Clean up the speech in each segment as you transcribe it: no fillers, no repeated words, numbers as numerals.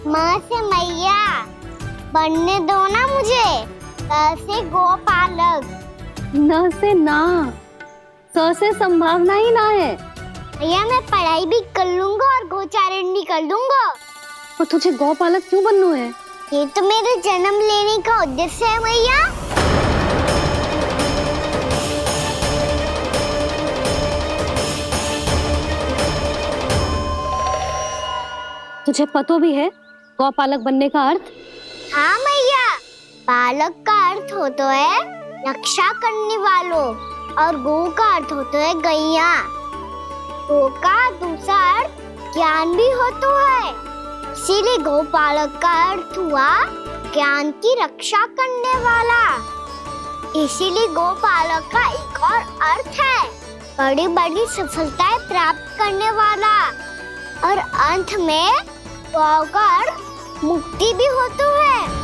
माँ से मैया बनने दो ना मुझे। से गोपालक। न से ना, स से संभावना ही ना है। भैया मैं पढ़ाई भी कर लूंगा और गोचारण भी कर लूंगा। और तुझे गौपालक क्यों बनना है? ये तो मेरे जन्म लेने का उद्देश्य है भैया। तुझे पता भी है गौपालक बनने का अर्थ? हाँ भैया, पालक का अर्थ होता है रक्षा करने वालों और गौ का अर्थ होता है गैया। गौ का दूसरा अर्थ ज्ञान भी होता है, इसीलिए गौपालक का अर्थ हुआ ज्ञान की रक्षा करने वाला। इसीलिए गौपालक का एक और अर्थ है बड़ी बड़ी सफलताएं प्राप्त करने वाला। और अंत में गौ का अर्थ मुक्ति भी होता है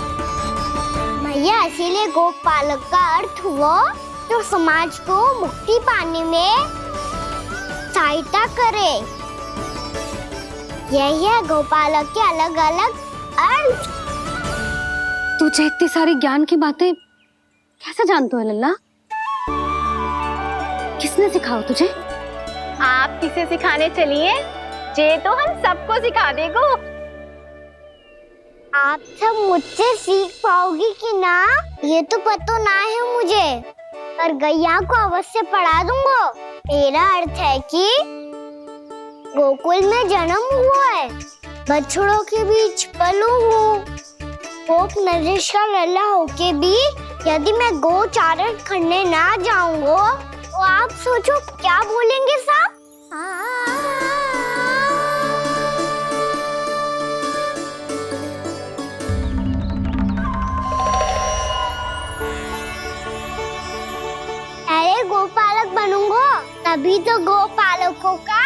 भैया। इसीलिए गोपालक का अर्थ हुआ जो समाज को मुक्ति पाने में सहायता करे। यही है गोपालक के अलग अलग अर्थ। तुझे इतनी सारी ज्ञान की बातें कैसे जानते हो लल्ला? किसने सिखाओ तुझे? आप किसे सिखाने चलिए, जे तो हम सबको सिखा देगो। आप सब मुझसे सीख पाओगी कि ना ये तो पता ना है मुझे, पर गैया को अवश्य पढ़ा दूंगा। मेरा अर्थ है कि गोकुल में जन्म हुआ है, बछड़ों के बीच पलू हूँ। गोप नरेश का लल्ला होके भी यदि मैं गोचारण करने ना जाऊंगा तो आप सोचो क्या बोलेंगे सब? अरे गोपालक बनूंगा तभी तो गोपालकों का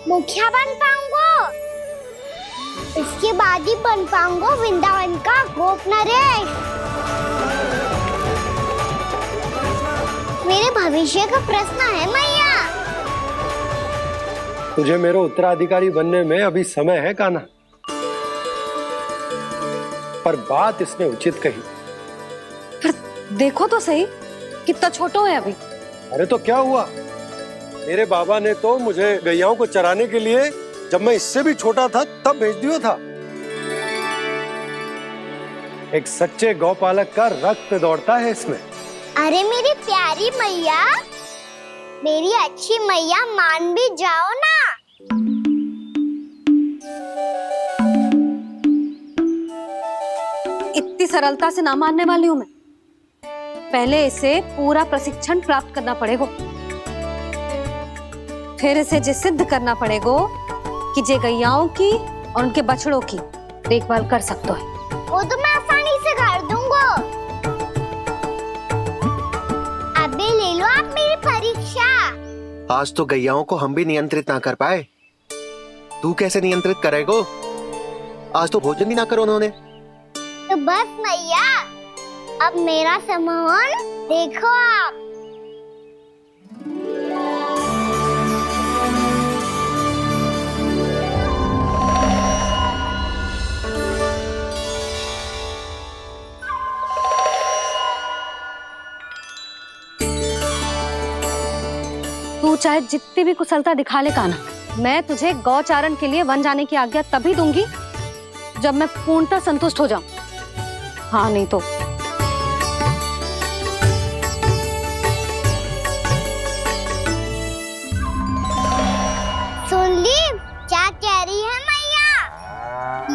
मुखिया बन पाऊंगा। इसके बाद ही बन पाऊंगा वृंदावन का गोप नरेश। मेरे भविष्य का प्रश्न है मैया। तुझे मेरा उत्तराधिकारी बनने में अभी समय है कान्हा, पर बात इसने उचित कही। पर देखो तो सही कितना छोटो है अभी। अरे तो क्या हुआ, मेरे बाबा ने तो मुझे गैयाओं को चराने के लिए जब मैं इससे भी छोटा था तब भेज दिया था। एक सच्चे गौपालक का रक्त दौड़ता है इसमें। अरे मेरी प्यारी मैया, मेरी अच्छी मैया, मान भी जाओ ना। इतनी सरलता से ना मानने वाली हूँ मैं। पहले इसे पूरा प्रशिक्षण प्राप्त करना पड़ेगा, फिर इसे जे सिद्ध करना पड़ेगा कि जे गैयाओं की और उनके बछड़ों की देखभाल कर सकते है। वो तो मैं आसानी से कर दूंगा। अबे ले लो आप मेरी परीक्षा। आज तो गैयाओं को हम भी नियंत्रित ना कर पाए, तू कैसे नियंत्रित करेगो? आज तो भोजन भी ना करो उन्होंने। तो बस मैया, अब मेरा सम्मान देखो आप। तू चाहे जितनी भी कुशलता दिखा ले कान्हा, मैं तुझे गौचारण के लिए वन जाने की आज्ञा तभी दूंगी जब मैं पूर्णतः संतुष्ट हो जाऊं। हाँ नहीं तो सुन ली क्या कह रही है मैया?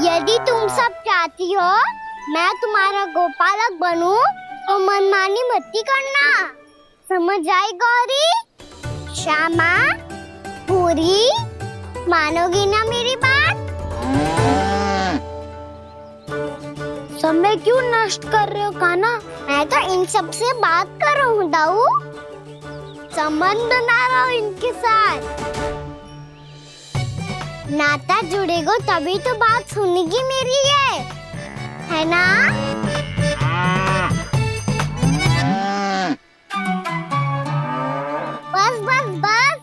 यदि तुम सब चाहती हो मैं तुम्हारा गोपालक बनूं तो मनमानी मत करना, समझ आई गौरी? श्यामा, पूरी, मानोगी ना मेरी बात? समय क्यों नष्ट कर रहे हो कान्हा? मैं तो इन सब से बात कर रहा हूँ दाऊ, संबंध बना रहा हूँ इनके साथ। नाता जुड़ेगा तभी तो बात सुनेगी मेरी है ना? बस बस बस,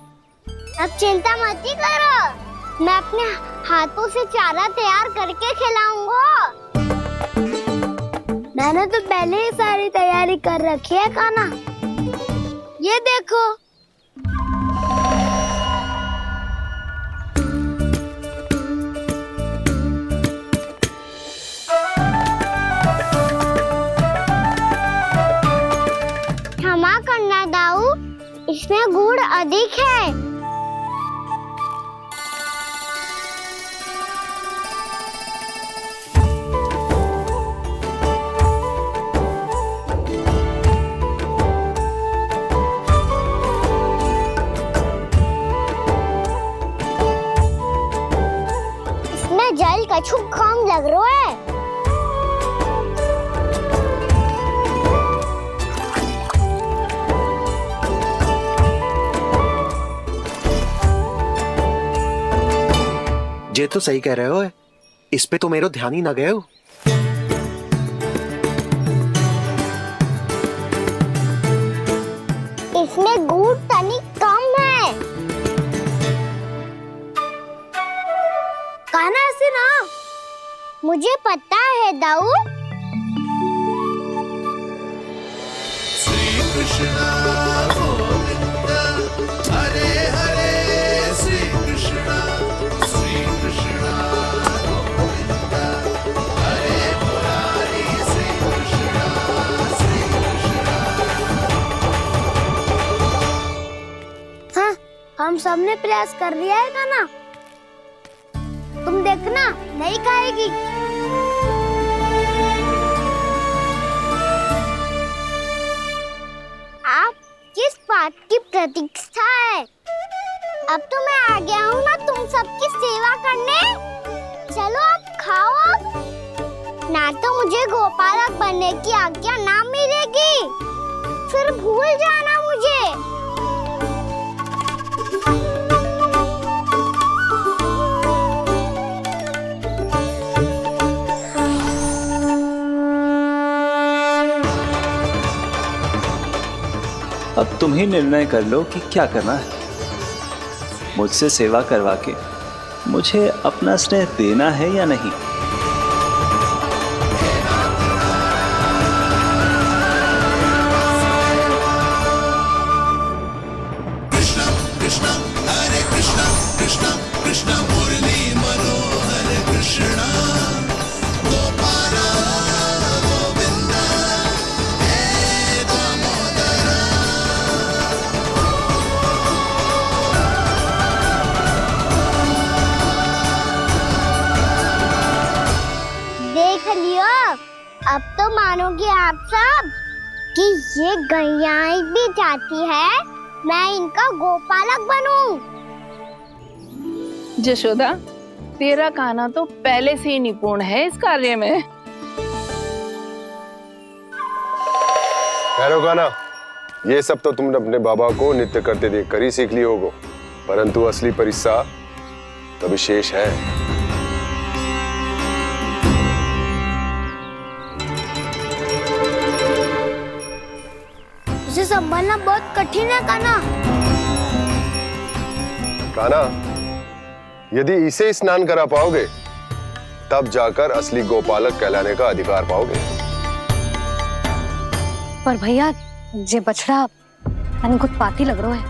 अब चिंता मत ही करो, मैं अपने हाथों से चारा तैयार करके खिलाऊंगा। मैंने तो पहले ही सारी तैयारी कर रखी है कान्हा। ये देखो। क्षमा करना दाऊ, इसमें गुड़ अधिक है। इसमें जल कछु कम लग रहा है। ये तो सही कह रहे हो, इस पे तो मेरो ध्यान ही ना गए हो। इसमें गुड़ तनिक कम है। कान्हा ऐसे ना। मुझे पता है दाऊ। श्री कृष्णा गोविंद हरे हरे श्री कृष्णा गोविंद हरे मुरारी श्री कृष्णा हाँ, हम सबने प्रयास कर लिया है कान्हा। तुम देखना, नहीं खाएगी। आप किस बात की प्रतीक्षा है? अब तो मैं आ गया हूँ ना तुम सबकी सेवा करने। चलो अब खाओ अब। ना तो मुझे गोपालक बनने की आज्ञा ना मिलेगी, फिर भूल जाना मुझे। अब तुम ही निर्णय कर लो कि क्या करना है। मुझसे सेवा करवा के मुझे अपना स्नेह देना है या नहीं। कृष्णा कृष्णा हरे कृष्णा कृष्णा कृष्णा मुरली मनोहर कृष्णा गोपाला गोविंदा हे दामोदरा। देख लियो, अब तो मानोगे आप सब कि ये गैयाएं भी चाहती है मैं इनका गोपालक बनूं। जशोदा, तेरा कान्हा तो पहले से ही निपुण है इस कार्य में। खैर कान्हा, ये सब तो तुमने अपने बाबा को नृत्य करते देख कर ही सीख ली होगो, परंतु असली परिस्सा तो विशेष है। इसे संभालना बहुत कठिन है कान्हा। कान्हा, यदि इसे स्नान करा पाओगे तब जाकर असली गोपालक कहलाने का अधिकार पाओगे। पर भैया, ये बछड़ा अनकुत पाती लग रहा है।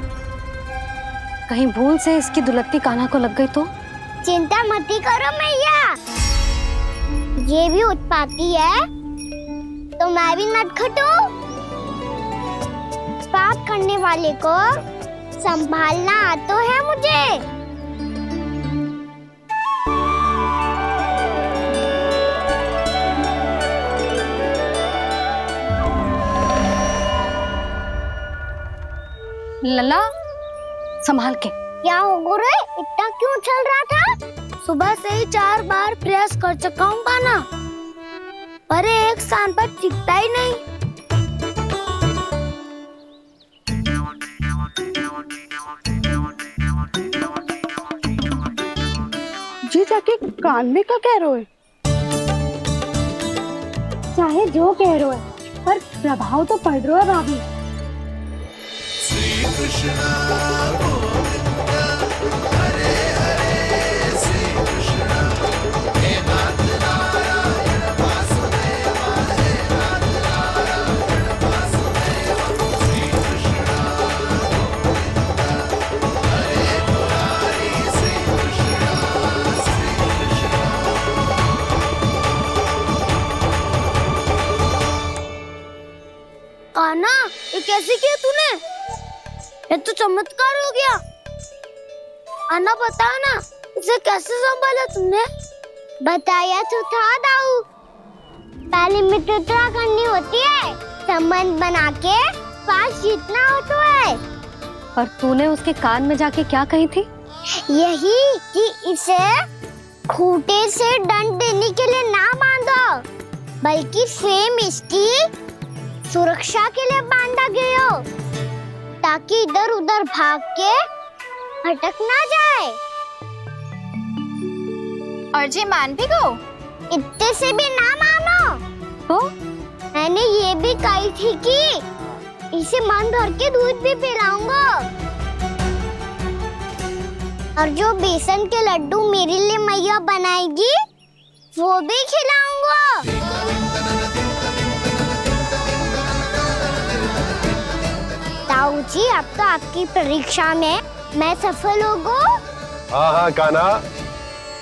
कहीं भूल से इसकी दुलत्ती कान्हा को लग गई तो? चिंता मत करो मैया, ये भी उत्पाती है तो मैं भी नटखट हूँ। पाप करने वाले को संभालना आता है मुझे। लला, संभाल के। क्या हो गुरु, इतना क्यों चल रहा था? सुबह से ही 4 बार प्रयास कर चुका हूँ कान्हा, पर एक स्थान पर टिकता ही नहीं। जी जाके कान में का कह रहे हो? चाहे जो कह रहे हो, पर प्रभाव तो पड़ रहा है भाभी। श्री कृष्णा गोविंद हरे हरे श्री कृष्णा कैसे किया तूने? ये तो चमत्कार हो गया। आना बताओ ना, इसे कैसे संभाला तुमने? बताया तो था दाऊ। पहले मित्रता करनी होती है, संबंध बना के पास जीतना होता है। पर तूने उसके कान में जाके क्या कही थी? यही कि इसे खूंटे से दंड देने के लिए ना बांधो, बल्कि स्वयं इसकी सुरक्षा के लिए बांधा गया हो, ताकि इधर उधर भाग के भटक ना जाए। और जी मान भी गो? इतने से भी ना मानो। तो मैंने ये भी कही थी कि इसे मन भर के दूध भी पिलाऊंगा, और जो बेसन के लड्डू मेरे लिए मैया बनाएगी वो भी खिलाऊंगा। ताऊ जी, अब तो आपकी परीक्षा में मैं सफल होगा। हाँ हाँ कान्हा,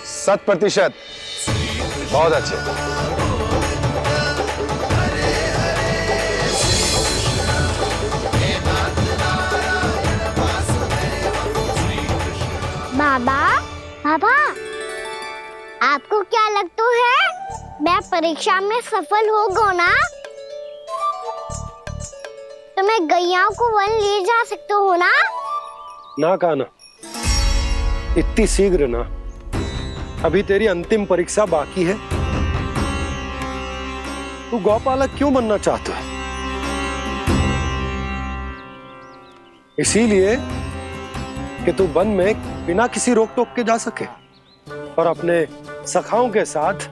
100%। बहुत अच्छे। बाबा, आपको क्या लगता है, मैं परीक्षा में सफल होगा ना, तो मैं गैया को वन ले जा सकता हूँ ना? ना कान्हा, इतनी शीघ्र ना। अभी तेरी अंतिम परीक्षा बाकी है। तू गौपालक क्यों बनना चाहता है? इसीलिए कि तू वन में बिना किसी रोक टोक के जा सके और अपने सखाओं के साथ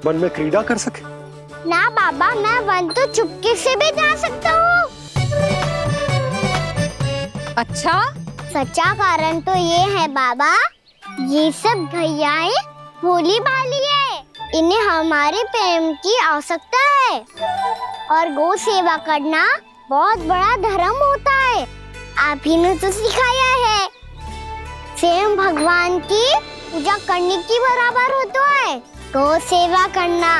वन में क्रीड़ा कर सके। ना बाबा, मैं वन तो चुपके से भी जा सकता हूँ। अच्छा? सच्चा कारण तो ये है बाबा, ये सब भैयाएं भोली भाली है, इन्हें हमारे प्रेम की आवश्यकता है, और गौ सेवा करना बहुत बड़ा धर्म होता है। आप ही ने तो सिखाया है, स्वयं भगवान की पूजा करने की बराबर होता है गौ सेवा करना।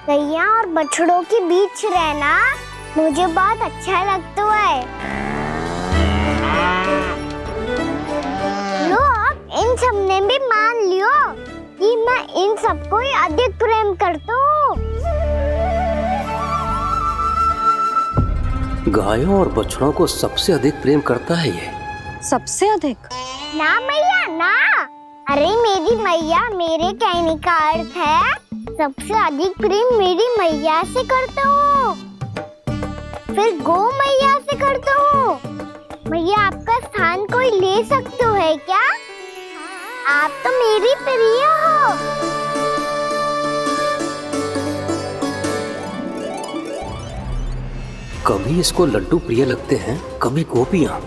गैया और बछड़ों के बीच रहना मुझे बहुत अच्छा लगता है। लो, इन सब ने भी मान लियो कि मैं इन सबको ही अधिक प्रेम करता हूँ। गायों और बछड़ों को सबसे अधिक प्रेम करता है ये। सबसे अधिक? ना मैया ना, अरे मेरी मैया, मेरे कहने का अर्थ है सबसे अधिक प्रेम मेरी मैया से करता हूँ, फिर गौ मैया से करता हूँ। मैया, आपका स्थान कोई ले सकते है क्या? आप तो मेरी प्रिय हो। कभी इसको लड्डू प्रिय लगते हैं, कभी गोपियां,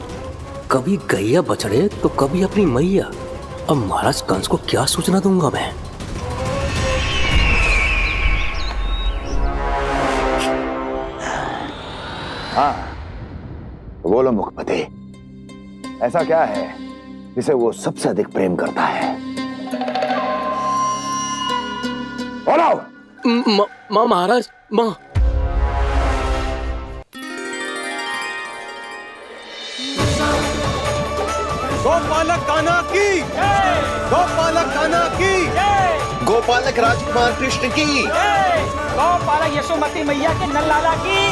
कभी गैया बछड़े, तो कभी अपनी मैया। अब महाराज कंस को क्या सूचना दूंगा मैं? हाँ, बोलो मुखपति, ऐसा क्या है जिसे वो सबसे अधिक प्रेम करता है? बोलो। माँ महाराज, माँ। गोपालक कान्हा की, गोपालक कान्हा की, गोपालक राजकुमार कृष्ण की, गोपालक यशोमती मैया के नललाला की।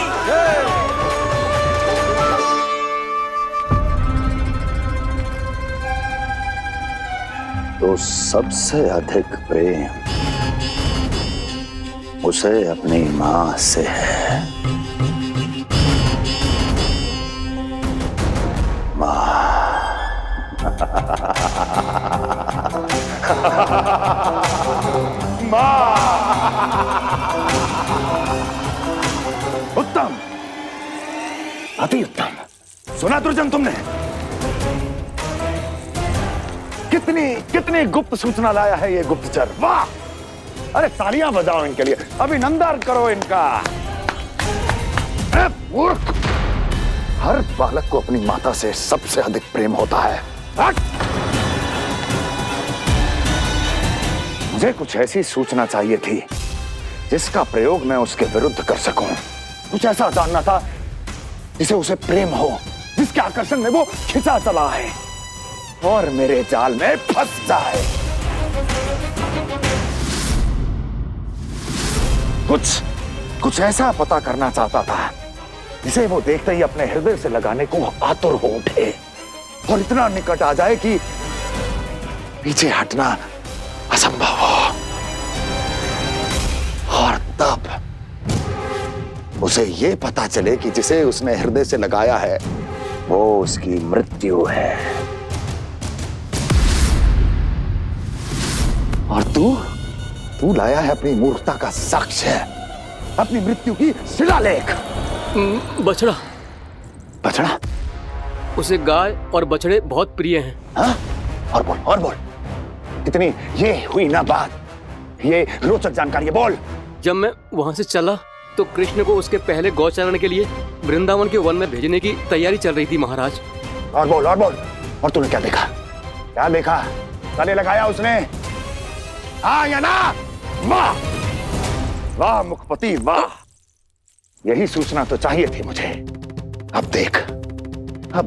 तो सबसे अधिक प्रेम उसे अपनी माँ से है। माँ। उत्तम, अति उत्तम। सुना दुर्जन तुमने? कितनी कितनी गुप्त सूचना लाया है ये गुप्तचर। वाह! अरे तालियां बजाओ इनके लिए, अभिनंदन करो इनका। मूर्ख! हर बालक को अपनी माता से सबसे अधिक प्रेम होता है। मुझे कुछ ऐसी सूचना चाहिए थी जिसका प्रयोग मैं उसके विरुद्ध कर सकूं। कुछ ऐसा जानना था जिसे उसे प्रेम हो, जिसके आकर्षण में वो खिंचा चला है और मेरे जाल में फंस जाए। कुछ ऐसा पता करना चाहता था जिसे वो देखते ही अपने हृदय से लगाने को आतुर हो उठे और इतना निकट आ जाए कि पीछे हटना असंभव हो। और तब उसे ये पता चले कि जिसे उसने हृदय से लगाया है वो उसकी मृत्यु है। और तू लाया है अपनी मूर्खता का साक्ष्य, अपनी मृत्यु की शिलालेख। बछड़ा। बछड़ा? उसे गाय और बछड़े बहुत प्रिय हैं। हाँ? और बोल। कितनी ये हुई ना बात, ये रोचक जानकारी, बोल। जब मैं वहां से चला तो कृष्ण को उसके पहले गौचारण के लिए वृंदावन के वन में भेजने की तैयारी चल रही थी महाराज। और बोल। और तूने क्या देखा? गले लगाया उसने? हाँ या ना? वाह मुखपति वाह, यही सूचना तो चाहिए थी मुझे। अब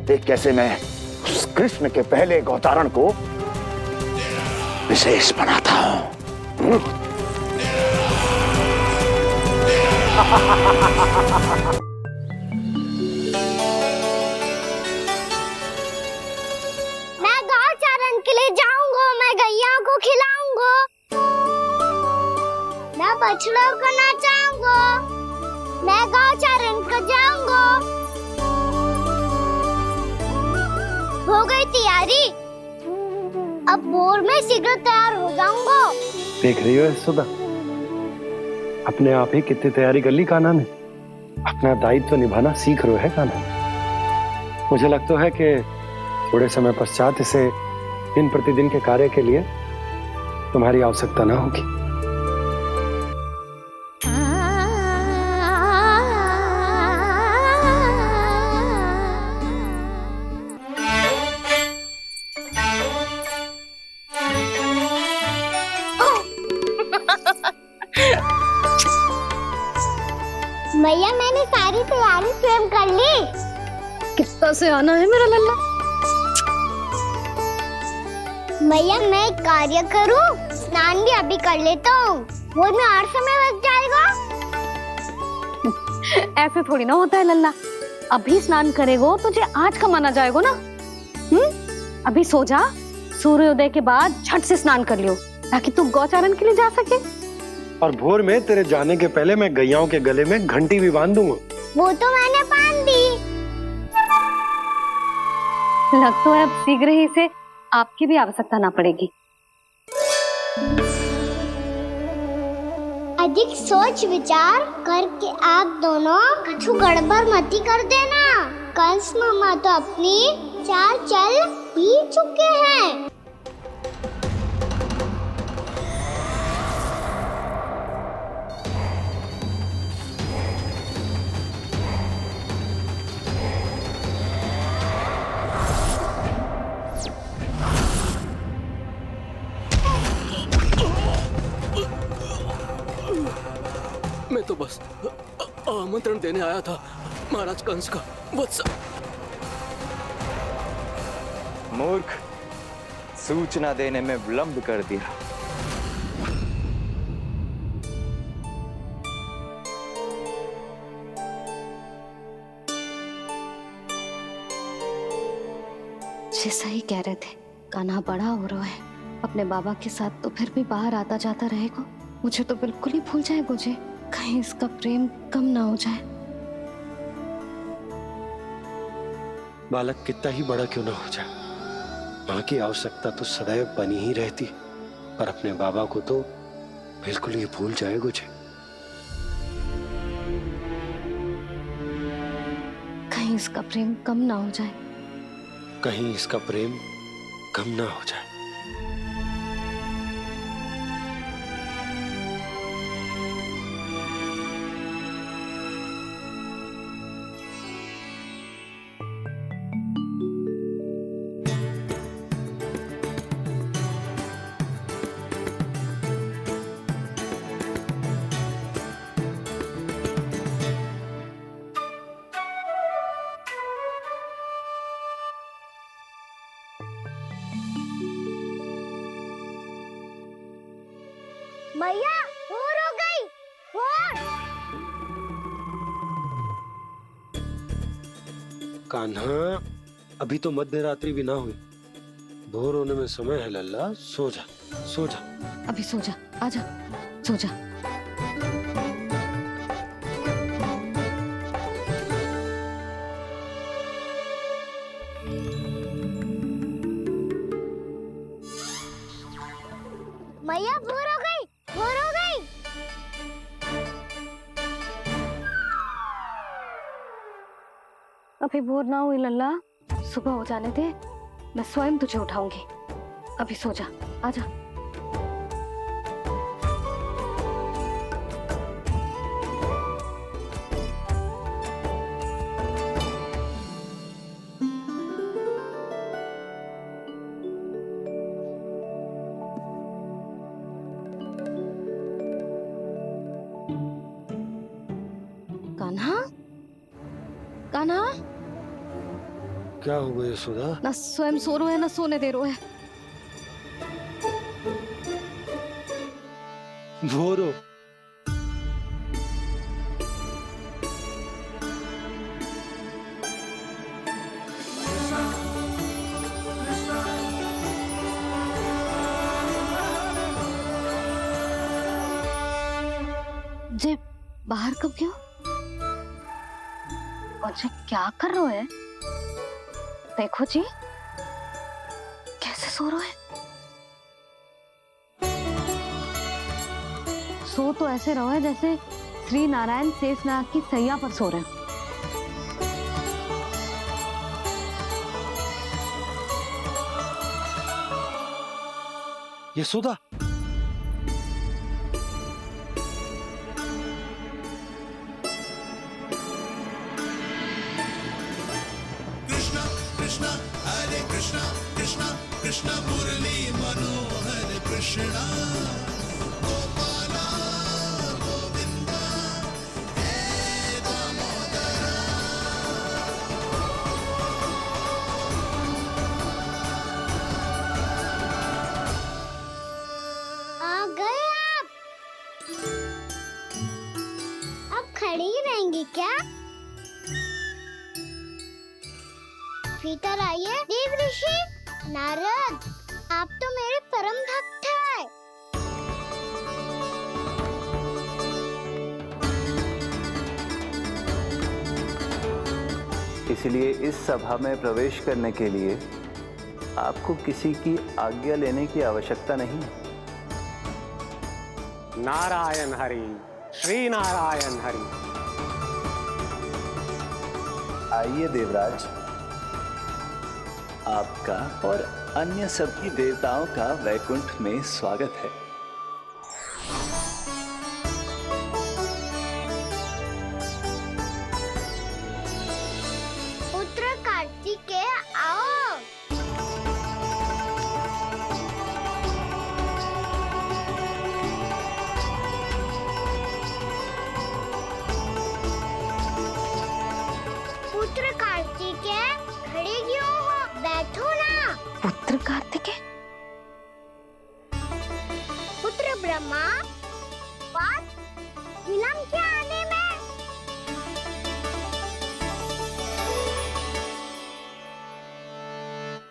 देख कैसे मैं उस कृष्ण के पहले गौचारण को विशेष बनाता हूं। मैं गौचारण के लिए जाऊंगा, मैं गैया को खिलाऊंगा, मैं बछड़ों को नचाऊंगा, मैं गौचारण को जाऊंगा। हो गई तैयारी, अब भोर में शीघ्र तैयार हो जाऊंगा। देख रही हो सुधा, अपने आप ही कितनी तैयारी कर ली कान्हा ने। अपना दायित्व निभाना सीख रहे है कान्हा। मुझे लगता है कि थोड़े समय पश्चात इसे दिन प्रतिदिन के कार्य के लिए तुम्हारी आवश्यकता ना होगी। मैया मैंने सारी तैयारी स्वयं कर ली। कितना से आना है मेरा लल्ला? मैया मैं एक कार्य करूं, स्नान भी अभी कर लेता हूँ, वो में और समय लग जाएगा। ऐसे थोड़ी ना होता है लल्ला, अभी स्नान करेगो तुझे आज का माना जाएगा ना। अभी सो जा, सूर्योदय के बाद झट से स्नान कर लियो ताकि तू गौचारण के लिए जा सके। और भोर में तेरे जाने के पहले मैं गैयाओं के गले में घंटी भी बांध दूंगा। वो तो मैंने बांध दी। लगता है अब शीघ्र ही से आपकी भी आवश्यकता ना पड़ेगी। अधिक सोच विचार करके आप दोनों कछु गड़बड़ मती कर देना। कंस मामा तो अपनी चाल चल भी चुके हैं। मैं तो बस आमंत्रण देने आया था महाराज कंस का। वत्स मूर्ख, सूचना देने में विलंब कर दिया। जैसा ही कह रहे थे, कान्हा बड़ा हो रहा है, अपने बाबा के साथ तो फिर भी बाहर आता जाता रहेगा। मुझे तो बिल्कुल ही भूल जाए मुझे, कहीं इसका प्रेम कम ना हो जाए। बालक कितना ही बड़ा क्यों ना हो जाए, माँ की आवश्यकता तो सदैव बनी ही रहती, पर अपने बाबा को तो बिल्कुल ही भूल जाए मुझे। कहीं इसका प्रेम कम ना हो जाए, कहीं इसका प्रेम कम ना हो जाए। मैया भोर हो गई, भोर। कान्हा, अभी तो मध्य रात्रि भी ना हुई, भोर होने में समय है लल्ला। सो जा, सो जा। अभी सो जा, आजा, सो जा। मैया भोर हो गई, भोर हो गई। अभी भोर ना हुई लल्ला, सुबह हो जाने दे, मैं स्वयं तुझे उठाऊंगी। अभी सो जा, आजा। कान्हा, कान्हा, क्या हो गया यशोदा? ना स्वयं सो रहे है ना सोने दे रहे है। भोर हो। जे बाहर कब क्यों? और जे क्या कर रहे है? देखो जी, कैसे सो रहे हैं। सो तो ऐसे रहो है जैसे श्री नारायण शेषनाग की सैया पर सो रहे हैं। यशोदा, कृष्णा कृष्णा हरे कृष्णा कृष्णा कृष्णा मुरली मनोहर कृष्णा गोपाला गोविंदा हे दामोदरा। आ गए आप। अब खड़ी ही रहेंगी क्या? भीतर आइए। देव ऋषि नारद, आप तो मेरे परम भक्त हैं। इसलिए इस सभा में प्रवेश करने के लिए आपको किसी की आज्ञा लेने की आवश्यकता नहीं है। नारायण हरि, श्री नारायण हरि। आइए देवराज, आपका और अन्य सभी देवताओं का वैकुंठ में स्वागत है। पुत्र कार्तिकेय आओ। पुत्र कार्तिकेय खड़े क्यों हो? बैठो ना। पुत्र कार्तिकेय, पुत्र ब्रह्मा, बात विलंब क्या आने में?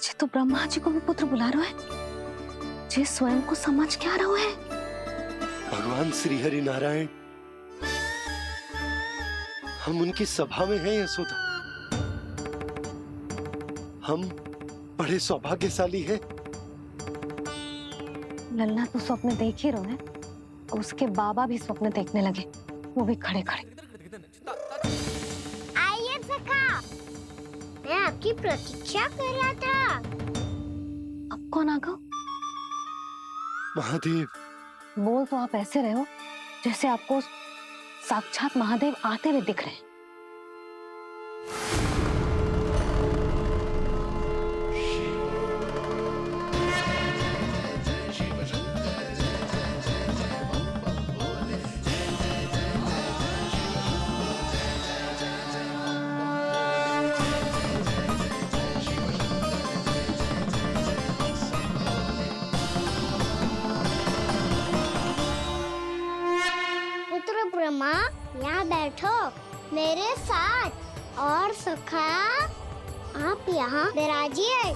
जे तो ब्रह्मा जी को भी पुत्र बुला रहे है, जे स्वयं को समझ क्या रहे है। भगवान श्री हरि नारायण, हम उनकी सभा में हैं यशोदा। हम बड़े सौभाग्यशाली हैं। लल्ला तो स्वप्न देख ही रहे हैं, और उसके बाबा भी स्वप्न देखने लगे, वो भी खड़े खड़े। आइए सखा, मैं आपकी प्रतीक्षा कर रहा था। अब कौन आ गया? महादेव। बोल तो आप ऐसे रहे हो जैसे आपको साक्षात महादेव आते हुए दिख रहे हैं। मामा यहाँ बैठो मेरे साथ। और सखा आप यहाँ विराजिए।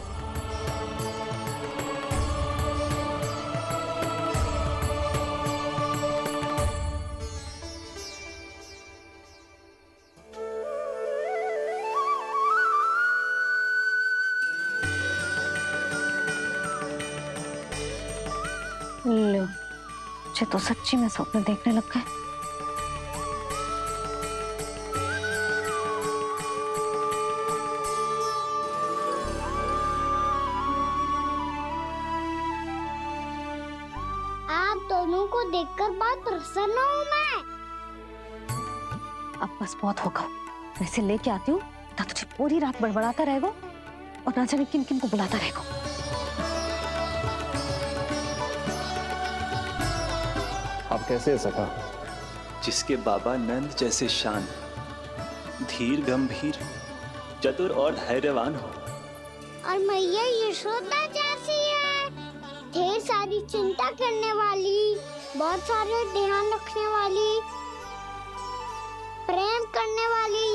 लो, मुझे तो सच्ची में स्वप्न देखने लग गए। आप दोनों को देखकर बहुत प्रसन्न हूँ मैं। अब बस बहुत होगा, वैसे लेके आती हूँ ना, तुझे पूरी रात बड़बड़ाता रहेगा और ना जाने किन किन को बुलाता रहेगा। आप कैसे है सखा? जिसके बाबा नंद जैसे शांत, धीर गंभीर, चतुर और धैर्यवान हो। और मैया यशोदा जैसी है, ढेर सारी चिंता करने वाली, बहुत सारे ध्यान रखने वाली, प्रेम करने वाली।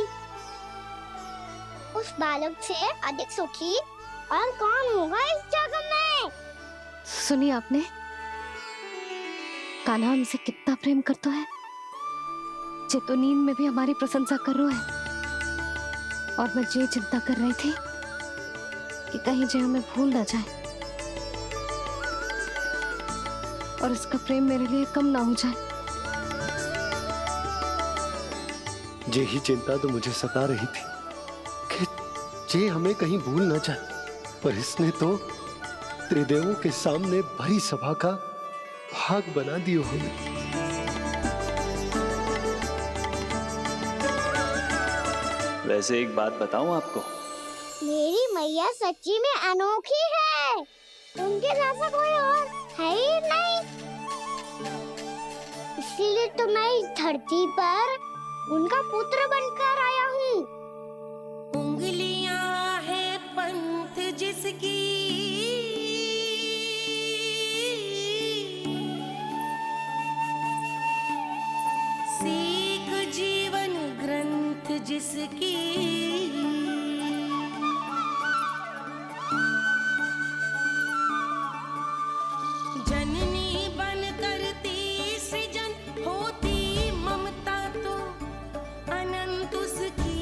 उस बालक से अधिक सुखी और कौन होगा इस जगत में? सुनिए आपने, कान्हा हमसे कितना प्रेम करता है, जे तो नींद में भी हमारी प्रशंसा कर रहा है। और मैं ये चिंता कर रही थी कि कहीं जे हमें भूल ना जाए और इसका प्रेम मेरे लिए कम ना हो जाए। यही चिंता तो मुझे सता रही थी कि जे हमें कहीं भूल ना जाए, पर इसने तो त्रिदेवों के सामने भरी सभा का भाग बना दियो हमें। वैसे एक बात बताऊं आपको, मेरी मैया सच्ची में अनोखी है, उनके जैसा कोई और है ही नहीं। इसीलिए तो मैं इस धरती पर उनका पुत्र बनकर आया हूँ। उंगलियां है पंथ जिसकी, सीख जीवन ग्रंथ जिसकी, जननी बन करती सृजन होती ममता तो अनंत उसकी।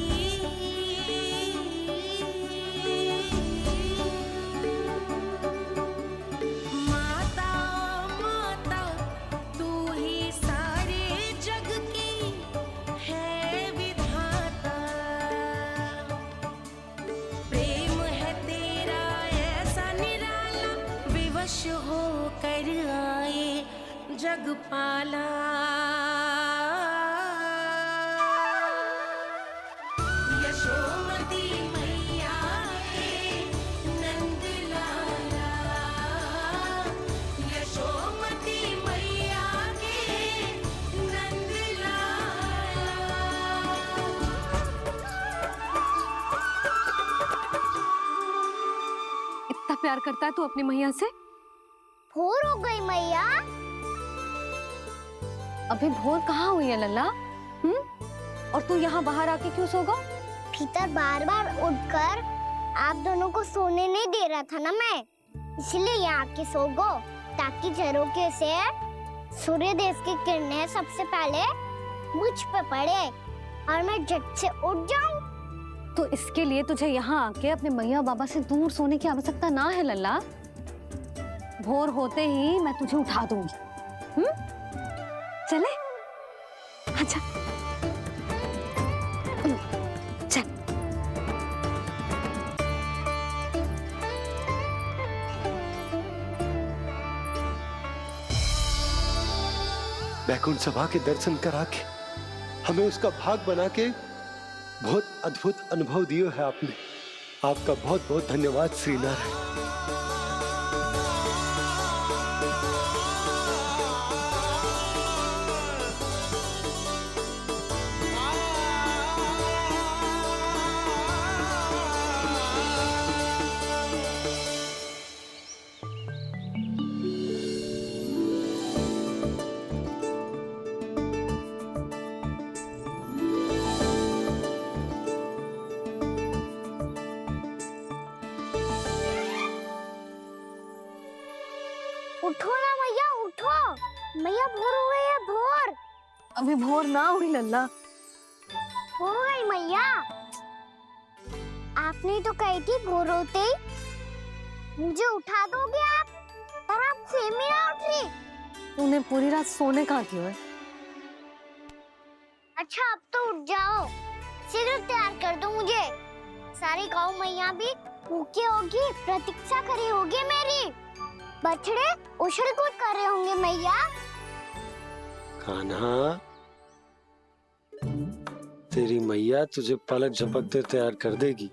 माता माता तू ही सारे जग की है विधाता, प्रेम है तेरा ऐसा निराला, विवश हो कर आए जग पाला। यशोमती मैया के नंद लाला, यशोमती मैया के नंद लाला। इतना प्यार करता है तू अपनी मैया से? भोर हो गई मैया। अभी भोर कहाँ हुई है लल्ला? और तू यहाँ बाहर आके क्यों सो गया? भीतर बार बार उठकर आप दोनों को सोने नहीं दे रहा था ना मैं, इसलिए यहाँ आके सो गो, ताकि झरोखे से सूर्य देव की किरणें सबसे पहले मुझ पे पड़े और मैं झट से उठ जाऊं। तो इसके लिए तुझे यहाँ आके अपने मैया बाबा से दूर सोने की आवश्यकता ना है लल्ला। भोर होते ही मैं तुझे उठा दूंगी। चले अच्छा चल। बैकुंठ सभा के दर्शन करा के हमें उसका भाग बना के बहुत अद्भुत अनुभव दियो है आपने। आपका बहुत बहुत धन्यवाद श्रीनारायण। उठो ना मैया, उठो। मैया भोर हो गई है, भोर। अभी भोर ना हुई लल्ला। हो गई मैया। आपने तो कही थी भोर होते ही मुझे उठा दोगे आप, पर आप सेम ही ना उठी। तूने पूरी रात सोने कहाँ की है? अच्छा अब तो उठ जाओ, शीघ्र तैयार कर दो मुझे। सारी गाँव मैया भी भूखी होगी, प्रतीक्षा करी होगी मेरी। बछड़े उछल कूद कर रहे होंगे मैया। कान्हा, तेरी मैया तुझे पलक झपकते तैयार कर देगी,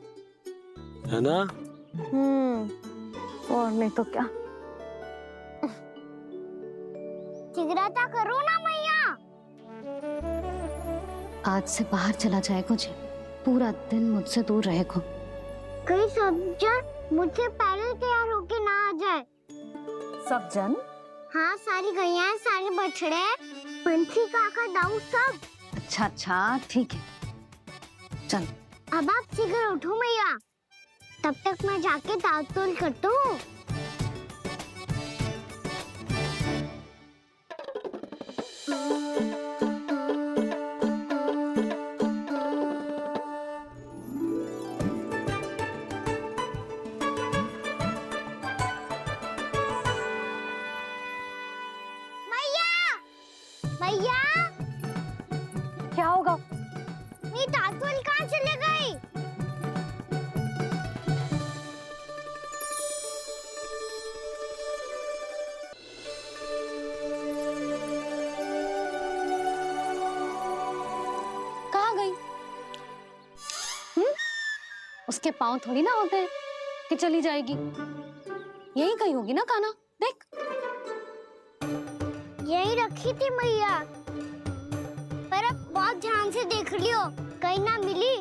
है ना? और नहीं तो क्या। शीघ्रता करो ना मैया। आज से बाहर चला जाएगा जी, पूरा दिन मुझसे दूर रहेगा। कहीं सब जन मुझसे पहले तैयार होके ना आ जाए। सब जन? हाँ, सारी गैया, सारे बछड़े, पंछी, काका, दाऊ सब। अच्छा ठीक है, चल। अब आप शीघ्र उठो मैया, तब तक मैं जाके दाल तोल करता हूँ। मैया, क्या होगा? मेरी दाल कहाँ चले गई? कहाँ गई? उसके पाँव थोड़ी ना होते हैं कि चली जाएगी। यही कहीं होगी ना कान्हा, देख। यही रखी थी मैया, पर अब बहुत ध्यान से देख लियो, कहीं ना मिली।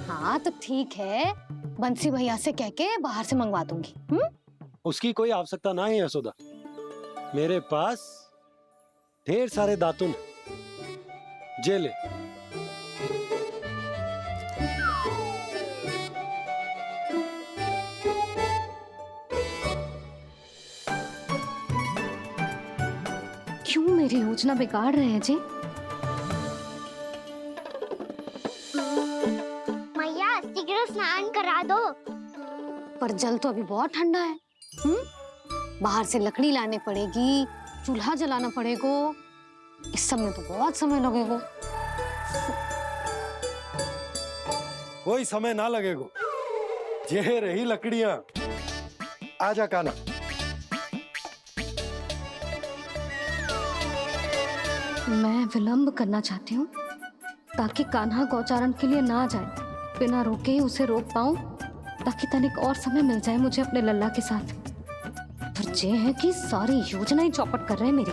हाँ तो ठीक है, बंसी भैया से कह के बाहर से मंगवा दूंगी। उसकी कोई आवश्यकता ना है यशोदा, मेरे पास ढेर सारे दातुन, जे ले। क्यों मेरी योजना बिगाड़ रहे हैं जी? मैया शीघ्र स्नान करा दो। पर जल तो अभी बहुत ठंडा है। बाहर से लकड़ी लाने पड़ेगी, चूल्हा जलाना पड़ेगा, इस सब में तो बहुत समय लगेगा। कोई समय ना लगेगा, ये रही लकड़ियां। आजा कान्हा। मैं विलंब करना चाहती हूँ ताकि कान्हा गौचारण के लिए ना जाए, बिना रोके ही उसे रोक पाऊं, ताकि तनिक और समय मिल जाए मुझे अपने लल्ला के साथ। पर ये है कि सारी योजना ही चौपट कर रहे हैं मेरी।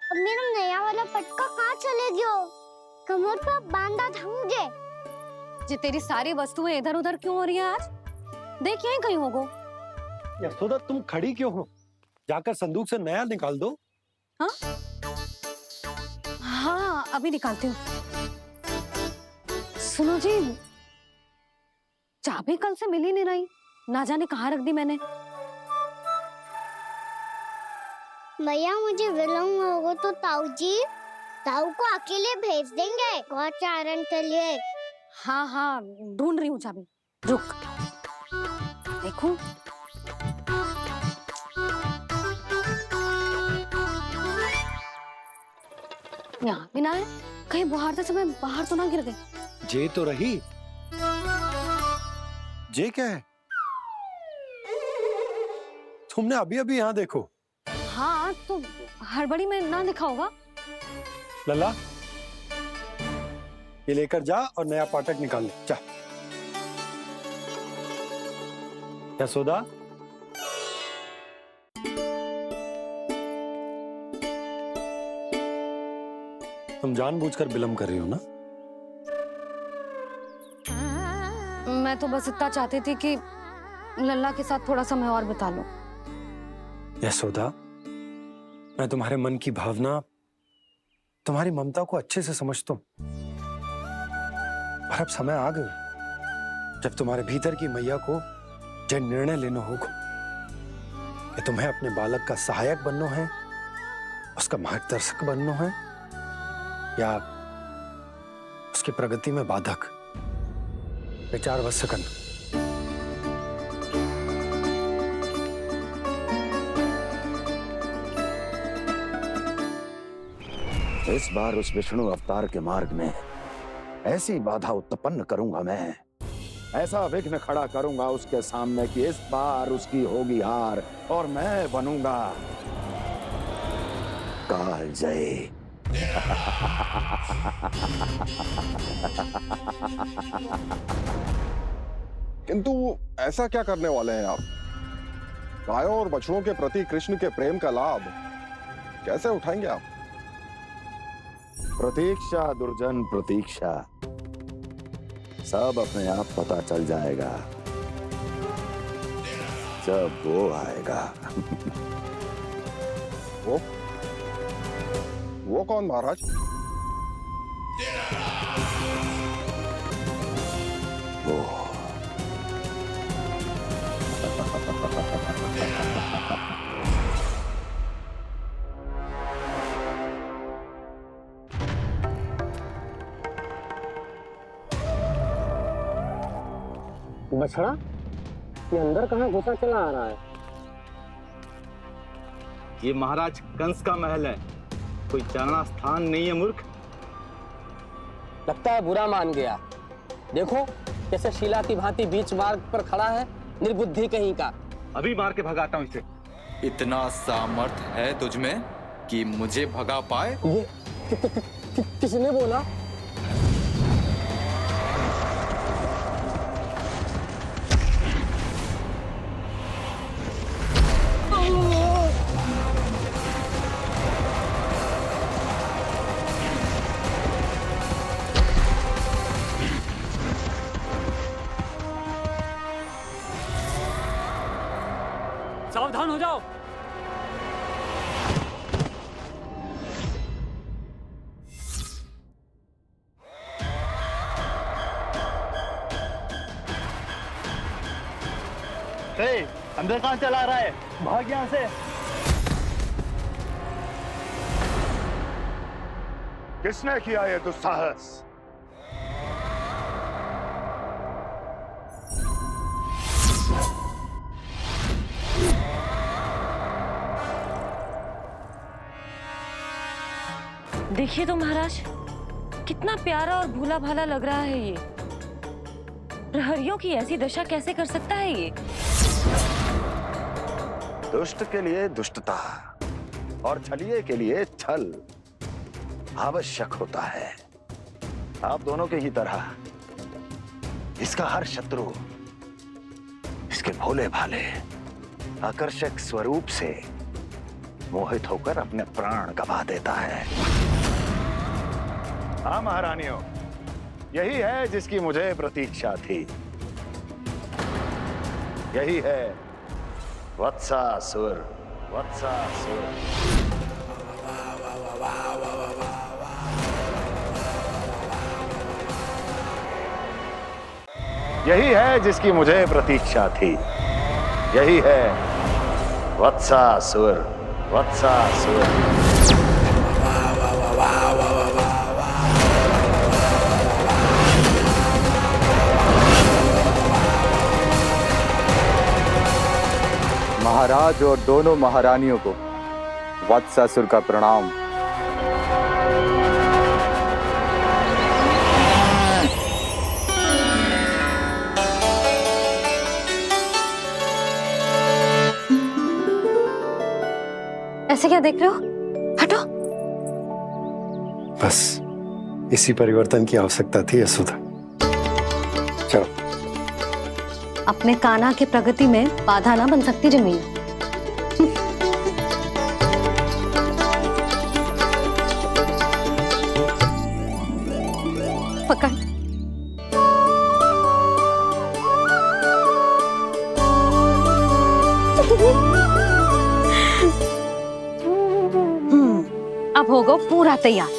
अब मेरा नया वाला पटका कहाँ चले गयो? कमर पर बांधा था मुझे। ये तेरी सारी वस्तुएं इधर उधर क्यों हो रही हैं आज? देख यहीं कहीं होगो। यशोदा तुम खड़ी क्यों हो? जाकर संदूक से नया निकाल दो। हाँ हाँ, अभी निकालती हूँ। सुनो जी, चाबी कल से मिल ही नहीं रही, ना जाने कहाँ रख दी मैंने। मैया मुझे विलम्ब होगा तो ताऊ को अकेले भेज देंगे गौचारण के लिए। हाँ हाँ, ढूंढ रही हूँ चाबी, रुक। देखो यहाँ भी ना है, कहीं बुहारते समय बाहर तो ना गिर गए। जे तो रही। जे क्या है? तुमने अभी अभी यहाँ देखो। हाँ तो हड़बड़ी में ना लिखा होगा। लल्ला, ये लेकर जा और नया पाठक निकाल ले, जा। यशोदा, तुम जानबूझकर विलम्ब कर रही हो ना? मैं तो बस इतना चाहती थी कि लल्ला के साथ थोड़ा समय और बिता लूं। यशोदा, मैं तुम्हारे मन की भावना, तुम्हारी ममता को अच्छे से समझता हूं। पर अब समय आ गया जब तुम्हारे भीतर की मैया को यह निर्णय लेना होगा कि तुम्हें अपने बालक का सहायक बनना है, उसका मार्गदर्शक बनना है, या उसकी प्रगति में बाधक। विचार अवश्य करना। इस बार उस विष्णु अवतार के मार्ग में ऐसी बाधा उत्पन्न करूंगा मैं, ऐसा विघ्न खड़ा करूंगा उसके सामने कि इस बार उसकी होगी हार और मैं बनूंगा कालजयी। किंतु ऐसा क्या करने वाले हैं आप? गायों और बछड़ों के प्रति कृष्ण के प्रेम का लाभ कैसे उठाएंगे आप? प्रतीक्षा दुर्जन प्रतीक्षा, सब अपने आप पता चल जाएगा जब वो आएगा। वो कौन महाराज? वो बछड़ा, ये अंदर कहाँ घुसा चला आ रहा है? ये महाराज कंस का महल है, कोई जाना स्थान नहीं है मूर्ख। लगता है बुरा मान गया। देखो कैसे शीला की भांति बीच मार्ग पर खड़ा है, निर्बुद्धि कहीं का। अभी मार के भगाता हूँ इसे। इतना सामर्थ है तुझमें कि मुझे भगा पाए? ये किसने बोला? सावधान हो जाओ। अंदर कहाँ चला रहा है? भाग यहाँ से। किसने किया ये दुस्साहस? देखिए तो महाराज, कितना प्यारा और भोला भाला लग रहा है ये। प्रहरियों की ऐसी दशा कैसे कर सकता है ये? दुष्ट के लिए दुष्टता और छलिए के लिए छल आवश्यक होता है। आप दोनों के ही तरह इसका हर शत्रु इसके भोले भाले आकर्षक स्वरूप से मोहित होकर अपने प्राण गंवा देता है। हाँ महारानियों, यही है जिसकी मुझे प्रतीक्षा थी। यही है वत्सासुर। वत्सासुर यही है जिसकी मुझे प्रतीक्षा थी। यही है वत्सासुर। वत्सासुर महाराज और दोनों महारानियों को वत्सासुर का प्रणाम। ऐसे क्या देख रहे हो? हटो। बस इसी परिवर्तन की आवश्यकता थी यशोदा। चलो। अपने कान्हा के प्रगति में बाधा ना बन सकती जमीन। पकड़। हो गो पूरा तैयार।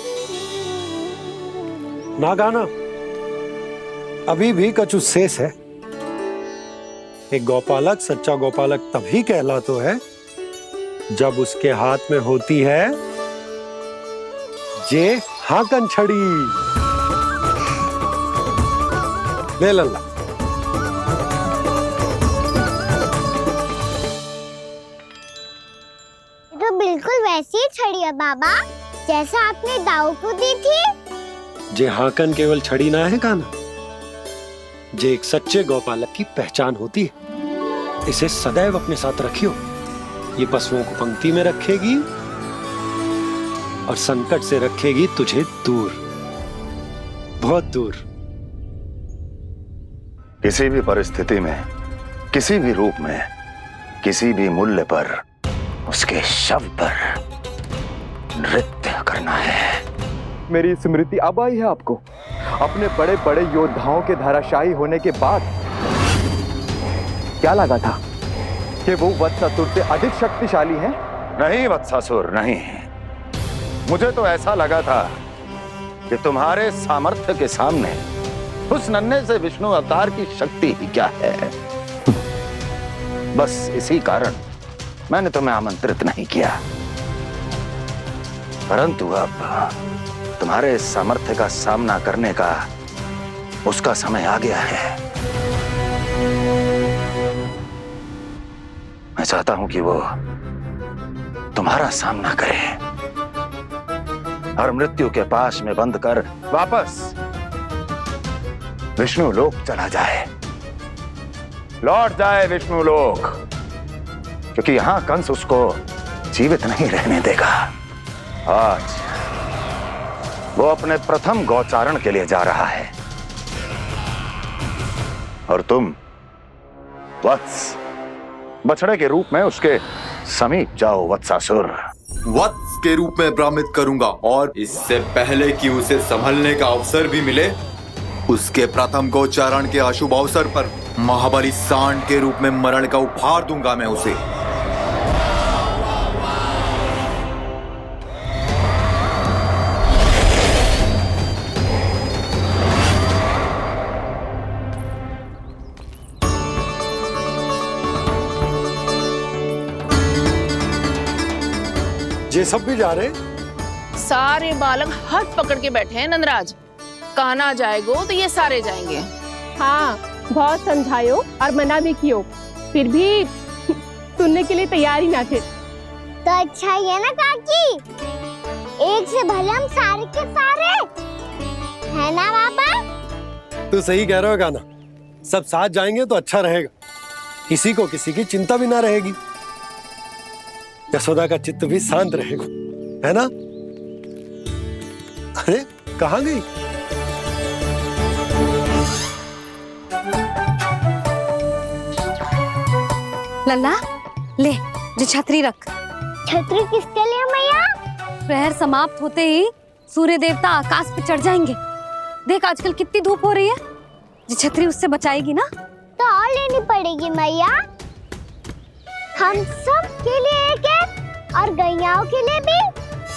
ना गाना, अभी भी कछु शेष है। एक गौपालक सच्चा गौपालक तभी कहलाता है जब उसके हाथ में होती है जे हाकन छड़ी। ले लल्ला। तो बिल्कुल वैसी ही छड़ी है बाबा जैसा आपने दाऊ को दी थी। जे हाकन केवल छड़ी ना है काना, जे एक सच्चे गौपालक की पहचान होती है। इसे सदैव अपने साथ रखियो। ये पशुओं को पंक्ति में रखेगी और संकट से रखेगी तुझे दूर, बहुत दूर। किसी भी परिस्थिति में, किसी भी रूप में, किसी भी मूल्य पर उसके शव पर नृत्य करना है। मेरी स्मृति अब आई है आपको? अपने बड़े बड़े योद्धाओं के धराशायी होने के बाद क्या लगा था कि वो वत्सासुर से अधिक शक्तिशाली हैं? नहीं वत्सासुर, नहीं। मुझे तो ऐसा लगा था कि तुम्हारे सामर्थ्य के सामने उस नन्हे से विष्णु अवतार की शक्ति ही क्या है। बस इसी कारण मैंने तुम्हें आमंत्रित नहीं किया। परंतु अब तुम्हारे सामर्थ्य का सामना करने का उसका समय आ गया है। मैं चाहता हूं कि वो तुम्हारा सामना करे और मृत्यु के पास में बंद कर वापस विष्णु लोक चला जाए, लौट जाए विष्णु लोक, क्योंकि यहां कंस उसको जीवित नहीं रहने देगा। आज वो अपने प्रथम गौचारण के लिए जा रहा है और तुम वत्स बछड़े के रूप में उसके समीप जाओ वत्सासुर। वत्स के रूप में भ्रमित करूंगा और इससे पहले कि उसे संभलने का अवसर भी मिले, उसके प्रथम गोचारण के अशुभ अवसर पर महाबली सांड के रूप में मरण का उपहार दूंगा मैं उसे। ये सब भी जा रहे? सारे बालक हाथ पकड़ के बैठे हैं नंदराज। कान्हा जाएगो तो ये सारे जाएंगे। हाँ, बहुत समझायो और मना भी कियो, फिर भी सुनने के लिए तैयार ही ना थे। तो अच्छा ही है ना काकी, एक से भले हम सारे के सारे, है ना बाबा? तू सही कह रहा हो गाना, सब साथ जाएंगे तो अच्छा रहेगा, किसी को किसी की चिंता भी ना रहेगी, यशोदा का चित्त भी शांत रहेगा, है ना? अरे कहाँ गई? लल्ला ले, जो छतरी रख। छतरी किसके लिए मैया? प्रहर समाप्त होते ही सूर्य देवता आकाश पे चढ़ जाएंगे। देख आजकल कितनी धूप हो रही है, जो छतरी उससे बचाएगी ना। तो और लेनी पड़ेगी मैया, हम सब के लिए एक एक और गैयाओं के लिए भी,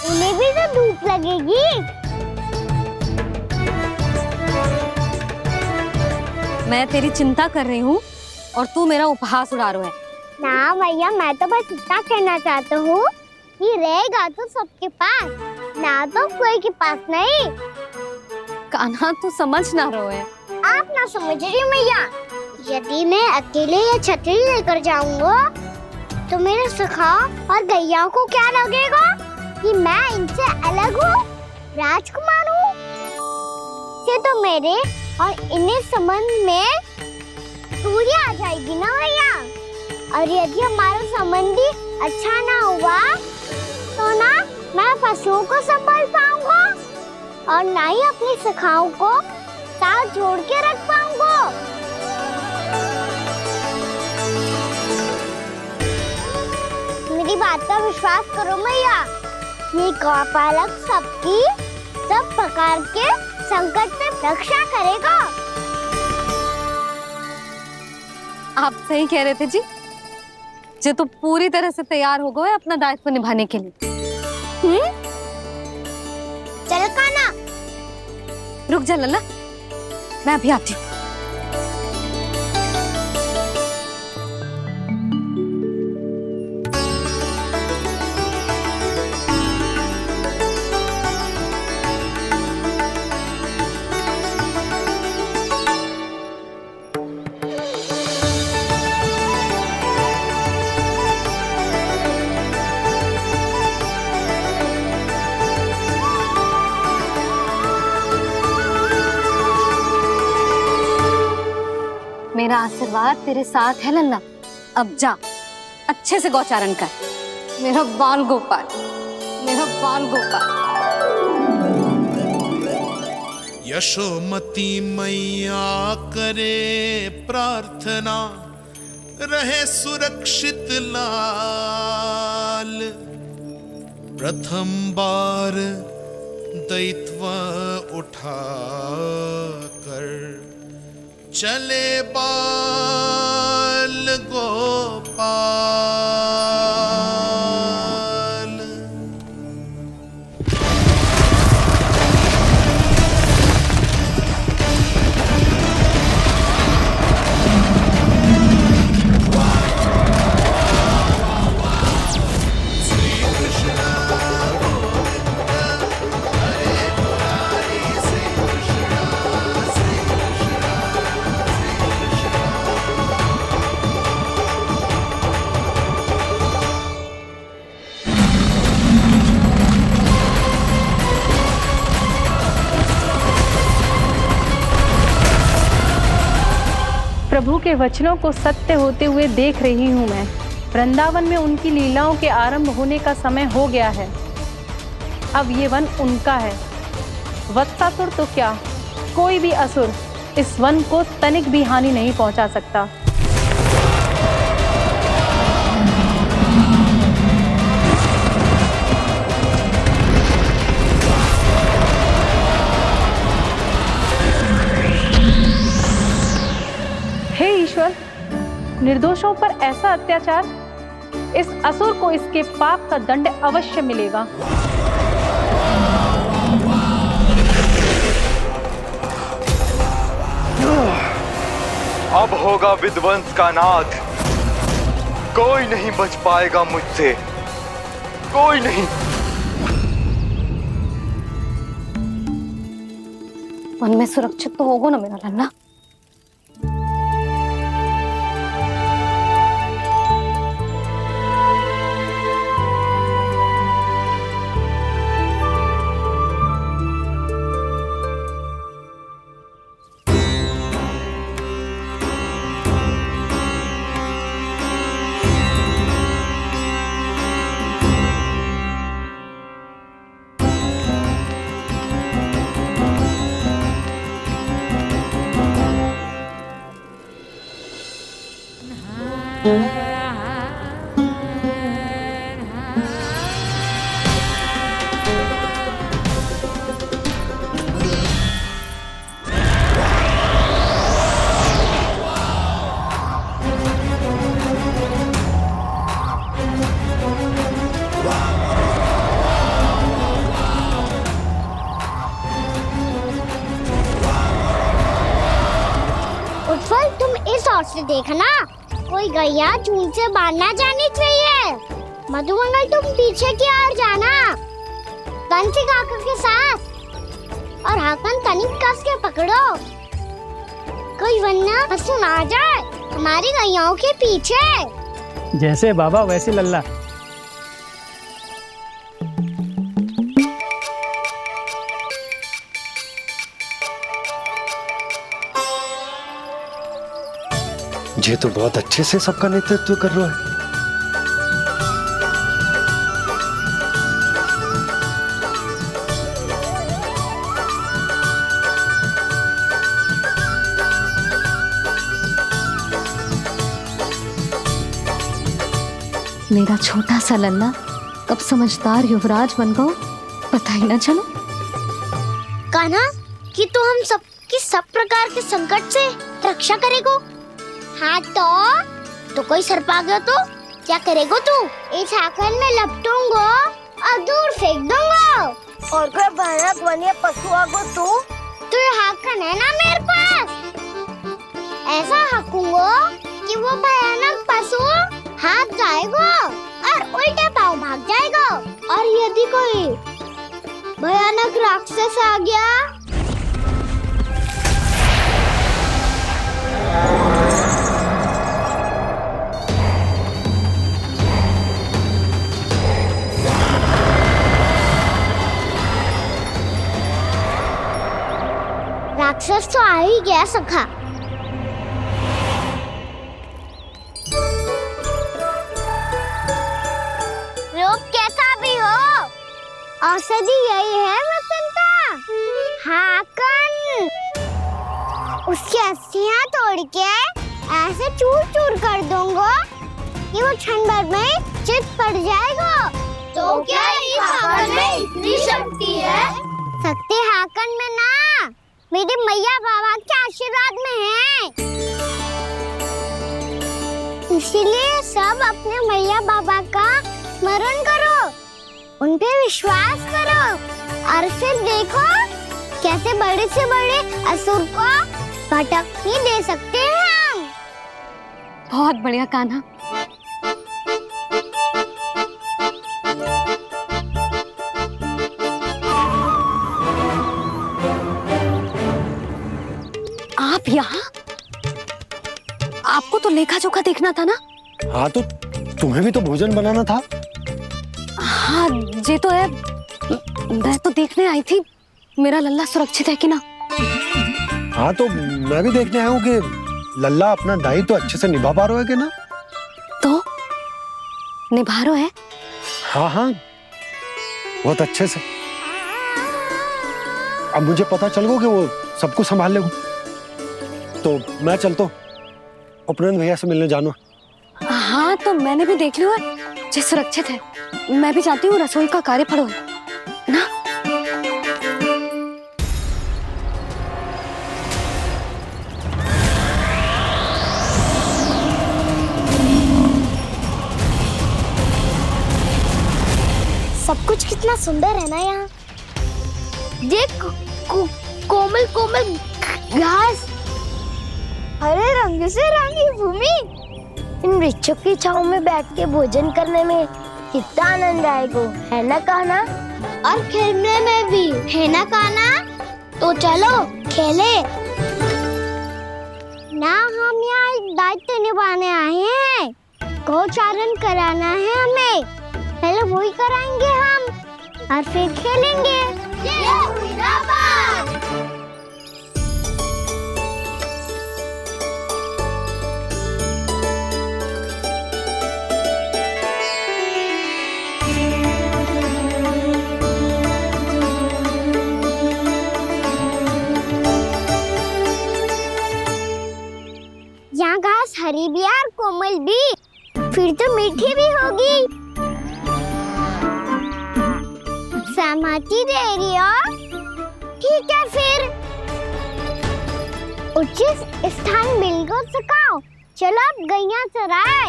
उन्हें भी तो धूप लगेगी। मैं तेरी चिंता कर रही हूँ और तू मेरा उपहास उड़ा रहा है। ना भैया, मैं तो बस इतना कहना चाहता हूँ कि रहेगा तो सबके पास, ना तो कोई के पास नहीं। कान्हा तू समझ ना रहो है। आप ना समझ रही मैया, यदि मैं अकेले ये छतरी लेकर जाऊंगा तो मेरे सखा और गैयाओं को क्या लगेगा कि मैं इनसे अलग हूँ, राजकुमार हूँ। से तो मेरे और इन्हें संबंध में दूरी आ जाएगी ना भैया। और यदि हमारा संबंधी अच्छा ना हुआ तो ना मैं पशुओं को संभाल पाऊंगा और ना ही अपनी सखाओं को साथ जोड़ के रख पाऊंगा। मेरी बात का विश्वास करो मैया, ये गौपालक सबकी सब प्रकार के संकट से रक्षा करेगा। आप सही कह रहे थे जी, जो तो पूरी तरह से तैयार हो गए अपना दायित्व निभाने के लिए। जा लल्ला, मैं अभी आती हूँ। मेरा आशीर्वाद तेरे साथ है लल्ला। अब जा, अच्छे से गौचारण कर। मेरा बाल गोपाल, मेरा बाल गोपाल। यशोमती मैया करे प्रार्थना, रहे सुरक्षित लाल। प्रथम बार दैत्व उठा कर चले बाल गोपाल। प्रभु के वचनों को सत्य होते हुए देख रही हूँ मैं। वृंदावन में उनकी लीलाओं के आरंभ होने का समय हो गया है। अब ये वन उनका है। वत्सासुर तो क्या, कोई भी असुर इस वन को तनिक भी हानि नहीं पहुंचा सकता। हे ईश्वर, निर्दोषों पर ऐसा अत्याचार, इस असुर को इसके पाप का दंड अवश्य मिलेगा। अब होगा विध्वंस का नाद। कोई नहीं बच पाएगा मुझसे, कोई नहीं। वन में सुरक्षित तो होगा ना मेरा लल्ला? उज्जवल, तुम इस ओर से देखना, कोई गैया चून से बाहर ना जानी चाहिए। मधुमंगल, तुम पीछे की ओर जाना, कंसी काका के साथ, और हाकन तनिक कस के पकड़ो, कोई वरना असुर आ जाए हमारी गैयाओं के पीछे। जैसे बाबा वैसे लल्ला। ये तो बहुत अच्छे से सबका नेतृत्व कर रहा है। मेरा छोटा सा लल्ला कब समझदार युवराज बन गो, पता ही ना चलो। कान्हा, कि तू हम सबकी सब प्रकार के संकट से रक्षा करेगो। हाँ तो कोई सर्प आ गया तो क्या करेगो तू? इस हाकन में लपटूंगा और दूर फेंक दूंगा। और कोई भयानक वन्य पशु आगो तो तो ये हाकन है ना मेरे पास, ऐसा हाकूंगा कि वो भयानक पशु हाथ जाएगा और उल्टे पांव भाग जाएगा। और यदि कोई भयानक राक्षस आ गया राक्षस तो आ ही गया सखा। लोग कैसा भी हो, औषधि यही है वसंता। हाकन उसकी अस्थियां तोड़ के ऐसे चूर चूर कर दूंगा कि वो क्षण भर में चित पड़ जाएगा। तो क्या इस हाकन में इतनी शक्ति है? शक्ति हाकन में ना, मेरी मैया बाबा के आशीर्वाद में है। इसीलिए सब अपने मैया बाबा का स्मरण करो, उन पे विश्वास करो और फिर देखो कैसे बड़े से बड़े असुर को भटक ही दे सकते हैं हम। बहुत बढ़िया कान्हा। आप यहाँ? आपको तो लेखा जोखा देखना था ना? हाँ तो तुम्हें भी तो भोजन बनाना था। हाँ ये तो है, मैं तो देखने आई थी मेरा लल्ला सुरक्षित है कि ना। हाँ तो मैं भी देखने आया हूँ कि लल्ला अपना दायित्व तो अच्छे से निभा पा रहा है कि ना। तो निभा रहा है? हाँ हाँ बहुत अच्छे से। अब मुझे पता चल गया कि वो सब कुछ संभाल लेगा। तो मैं चलता हूँ, उपनंद भैया से मिलने जाना। हाँ तो मैंने भी देख लिया जो सुरक्षित है। मैं भी चाहती हूँ रसोई का कार्य पड़ो ना। सब कुछ कितना सुंदर है ना यहाँ। देख कोमल कोमल घास, हरे रंग से रंगी भूमि। इन वृक्षों की छांव में बैठ के भोजन करने में कितना आनंद आएगा, है ना कान्हा? और खेलने में भी, है ना कान्हा? तो चलो खेले ना। हम यहाँ एक दायित्व निभाने आए हैं, गोचारण कराना है हमें। पहले वही कराएंगे हम और फिर खेलेंगे। यहाँ घास हरी भी और कोमल भी, फिर तो मीठी भी होगी। सहमति दे रही हो? ठीक है फिर उचित स्थान बिल्कुल सुखाओ। चलो अब गैया चराए।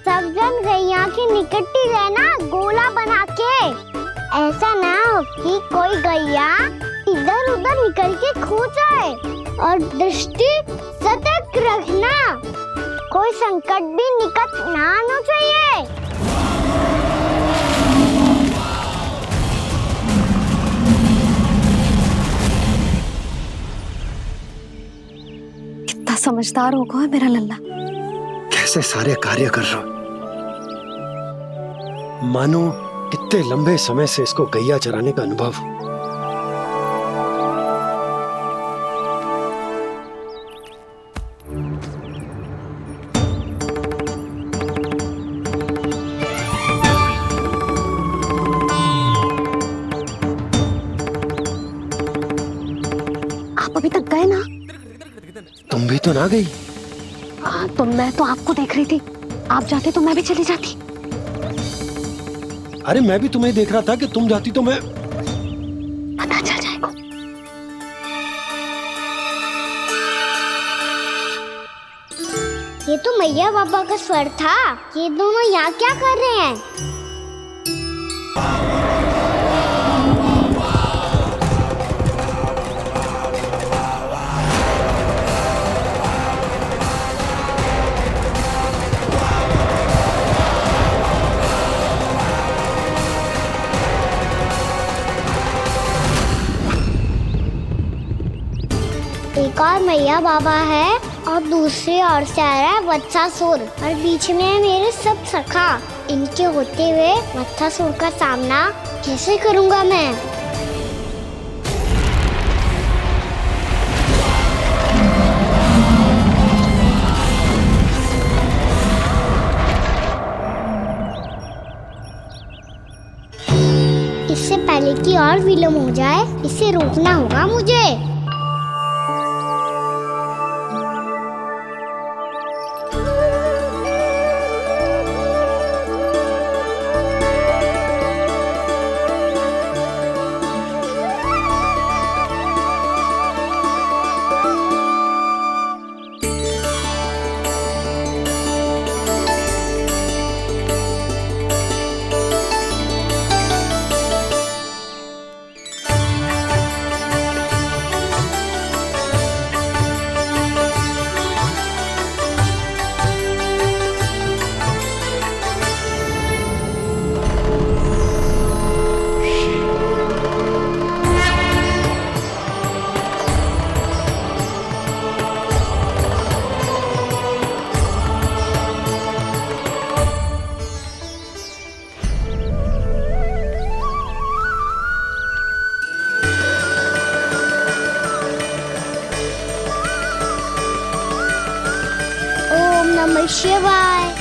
सब जन गैया के निकट ही रहना, गोला बना के। ऐसा ना हो कि कोई गैया इधर उधर निकल के खो जाए। और दृष्टि सतर्क रखना, कोई संकट भी निकट ना आना चाहिए। कितना समझदार होगा है मेरा लल्ला। कैसे सारे कार्य कर रहा, मानो कितने लंबे समय से इसको गैया चराने का अनुभव। आप अभी तक गए ना? तुम भी तो ना गई। तो मैं तो आपको देख रही थी, आप जाते तो मैं भी चली जाती। अरे मैं भी तुम्हें देख रहा था कि तुम जाती तो मैं। पता चल जाएगा। ये तो मैया बाबा का स्वर था। ये दोनों यहाँ क्या कर रहे हैं? एक और मैया बाबा है और दूसरी ओर से आ रहा है वत्सासुर और बीच में है मेरे सब सखा। इनके होते हुए वत्सासुर का सामना कैसे करूंगा मैं? इससे पहले कि और विलम्ब हो जाए, इसे रोकना होगा मुझे। ओम नमः शिवाय।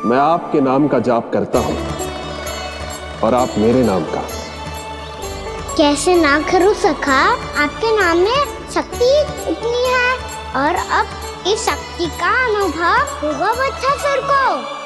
मैं आपके नाम का जाप करता हूं और आप मेरे नाम का। कैसे ना करूं सखा, आपके नाम में शक्ति इतनी है और अब इस शक्ति का अनुभव होगा वत्सासुर को।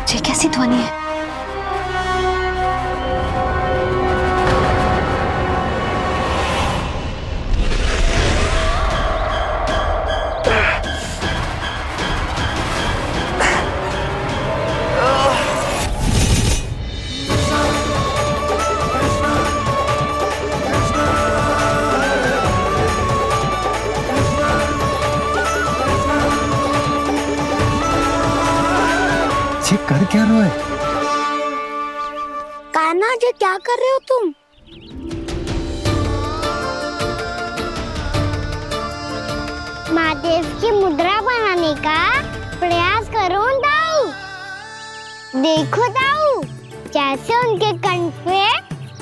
ये कैसी ध्वनि है? ये कर क्या रहे हो? कान्हा जी क्या कर रहे हो तुम? महादेव की मुद्रा बनाने का प्रयास करो दाऊ। देखो दाऊ, जैसे उनके कंठ पे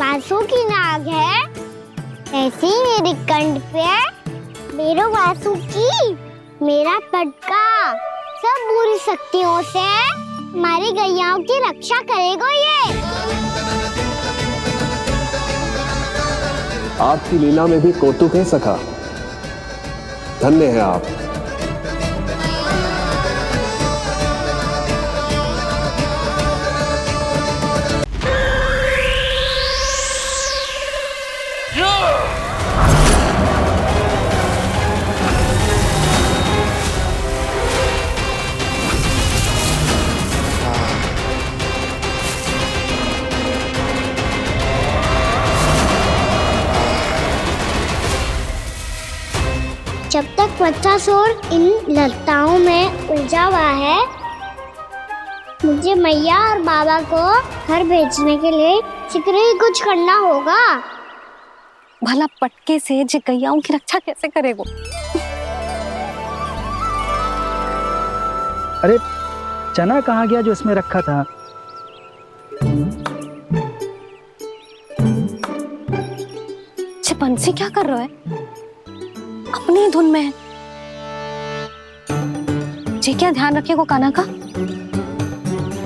बांसुरी की नाग है, ऐसे ही मेरे कंठ पे मेरो बांसुरी, मेरा पटका सब बुरी शक्तियों से हमारी गैयाओं की रक्षा करेगा ये। आपकी लीला में भी कौतुक है सखा, धन्य है आप। जब तक वत्सासुर इन लताओं में उलझा हुआ है, मुझे मैया और बाबा को घर भेजने के लिए शीघ्र ही कुछ करना होगा। भला पटके से जे गैयाओं की रक्षा कैसे करेगो? अरे चना कहाँ गया जो इसमें रखा था? बंसी क्या कर रहा है? अपनी धुन में है। जी क्या ध्यान रखिएगा कान्हा का।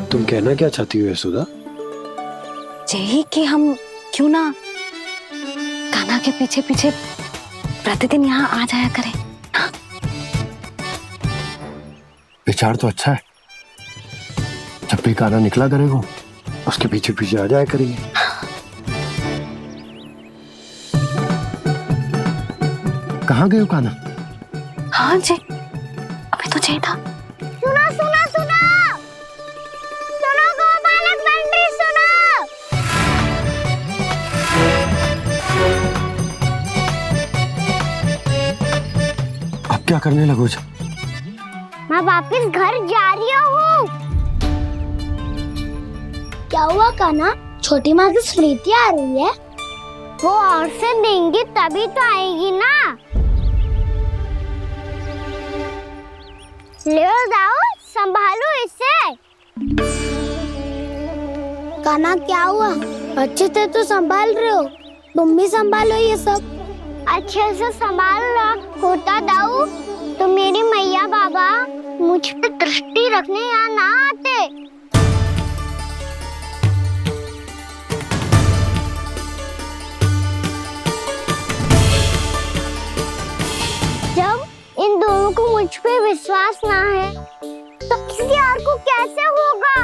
तुम कहना क्या चाहती हो यशोदा? यही कि हम क्यों ना कान्हा के पीछे पीछे प्रतिदिन यहाँ आ जाया करें। विचार तो अच्छा है। जब भी कान्हा निकला करेगा उसके पीछे पीछे आ जाया करेंगे। कहाँ गए हो कान्हा? हाँ जी, अभी तो चाहिए था। सुनो सुनो सुनो सुनो गोपालक बंटी सुनो। अब क्या करने लगो? मैं वापस घर जा रही हूँ। क्या हुआ कान्हा? छोटी माँ की स्मृति आ रही है। वो और से देंगी तभी तो आएगी ना। ले जाओ, संभालो इसे। कान्हा क्या हुआ? अच्छे से तो संभाल रहे हो, तुम भी संभालो ये सब। अच्छे से संभाल रहा होता दाऊ तो मेरी मैया बाबा मुझ पे दृष्टि रखने यहाँ ना आते। जब इन दोनों को मुझ पे विश्वास ना है तो किसी और को कैसे होगा?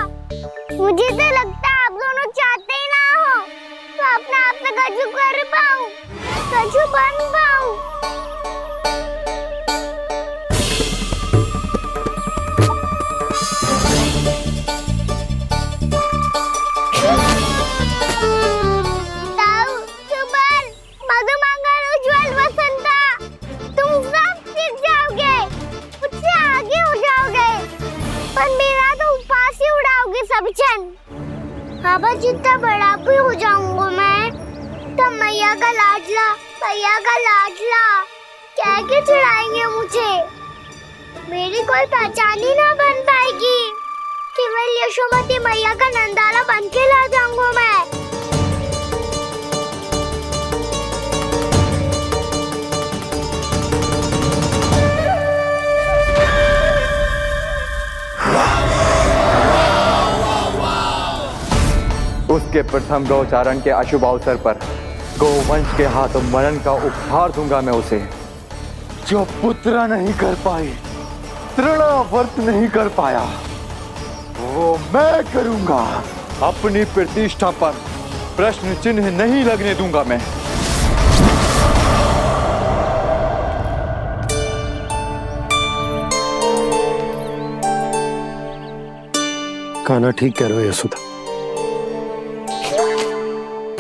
मुझे तो लगता है आप दोनों चाहते ही ना हो तो अपने आप से गजू कर पाऊं, गजू बन पाऊं। बाबा जितना बड़ा भी हो जाऊंगा मैं तो मैया का लाडला कह के चढ़ाएंगे मुझे। मेरी कोई पहचान ही ना बन पाएगी। केवल यशोमती मैया का नंदाला बन के ला जाऊंगा मैं। उसके प्रथम गौचारण के अशुभ अवसर पर गोवंश के हाथों मरण का उपहार दूंगा मैं उसे। जो पुत्र नहीं कर पाई, तृणावर्त नहीं कर पाया, वो मैं करूंगा। अपनी प्रतिष्ठा पर प्रश्न चिन्ह नहीं लगने दूंगा मैं। कान्हा ठीक कह रहे हो यशोदा,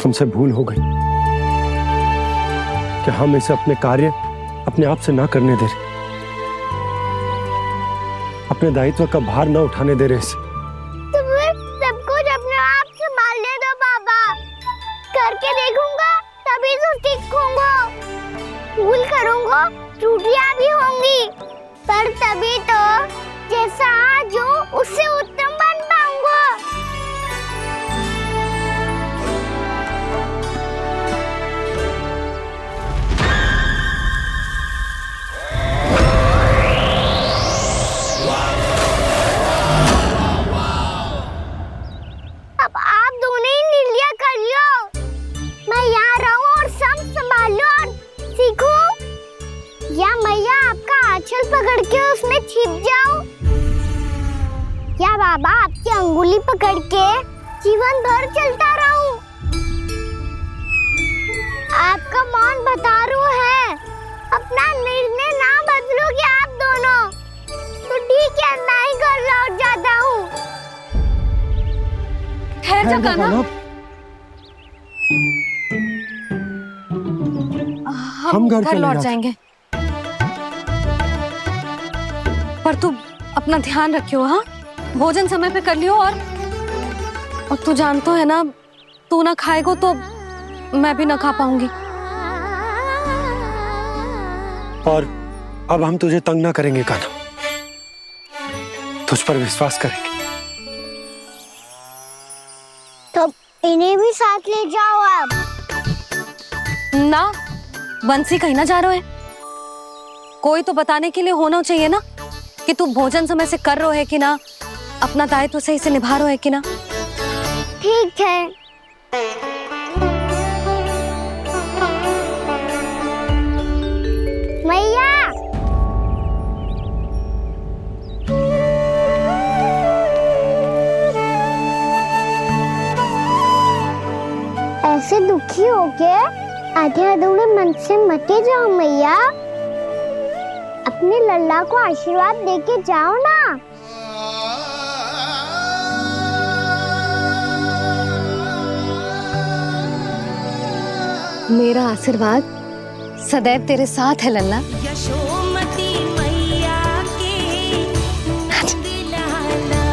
हमसे भूल हो गई कि हम इसे अपने कार्य अपने आप से ना करने दे रहे, अपने दायित्व का भार ना उठाने दे रहे इसे। तो फिर सब कुछ अपने आप से संभालने दो बाबा। करके देखूंगा तभी तो सीखूंगा। भूल करूंगा, त्रुटियां भी होंगी, पर तभी तो जैसा आज हूं उससे उत्तम बन पाऊंगा। अब आप दोनों ही निर्णय कर लो। मैं यहाँ रहूं और सब संभालूं और सीखूं, या मैया आपका आंचल पकड़ के उसमें छिप जाऊं, या बाबा आपकी अंगुली पकड़ के जीवन भर चलता रहूं। आपका मौन बतारू है। अपना निर्णय ना बदलोगे आप दोनों तो ठीक है, मैं ही घर लौट जाता हूँ। ठहर जा कान्हा, हम घर लौट जाएंगे, पर तू अपना ध्यान रखियो। हाँ, भोजन समय पे कर लियो। और तू जानतो है ना, तू ना खाएगो तो मैं भी ना खा पाऊंगी। और अब हम तुझे तंग ना करेंगे कान्हा, तुझ पर विश्वास करेंगे। तो इन्हें भी साथ ले जाओ अब। ना, बंसी कहीं ना जा रहे है। कोई तो बताने के लिए होना चाहिए ना कि तू भोजन समय से कर रहे है कि ना, अपना दायित्व सही से निभा रहे है कि ना। ठीक है। मैया, ऐसे दुखी हो के आधे अधूरे मन से मत जाओ मैया, अपने लल्ला को आशीर्वाद देके जाओ ना। मेरा आशीर्वाद सदैव तेरे साथ है लल्ला। यशोमती मैया के नंद लाला,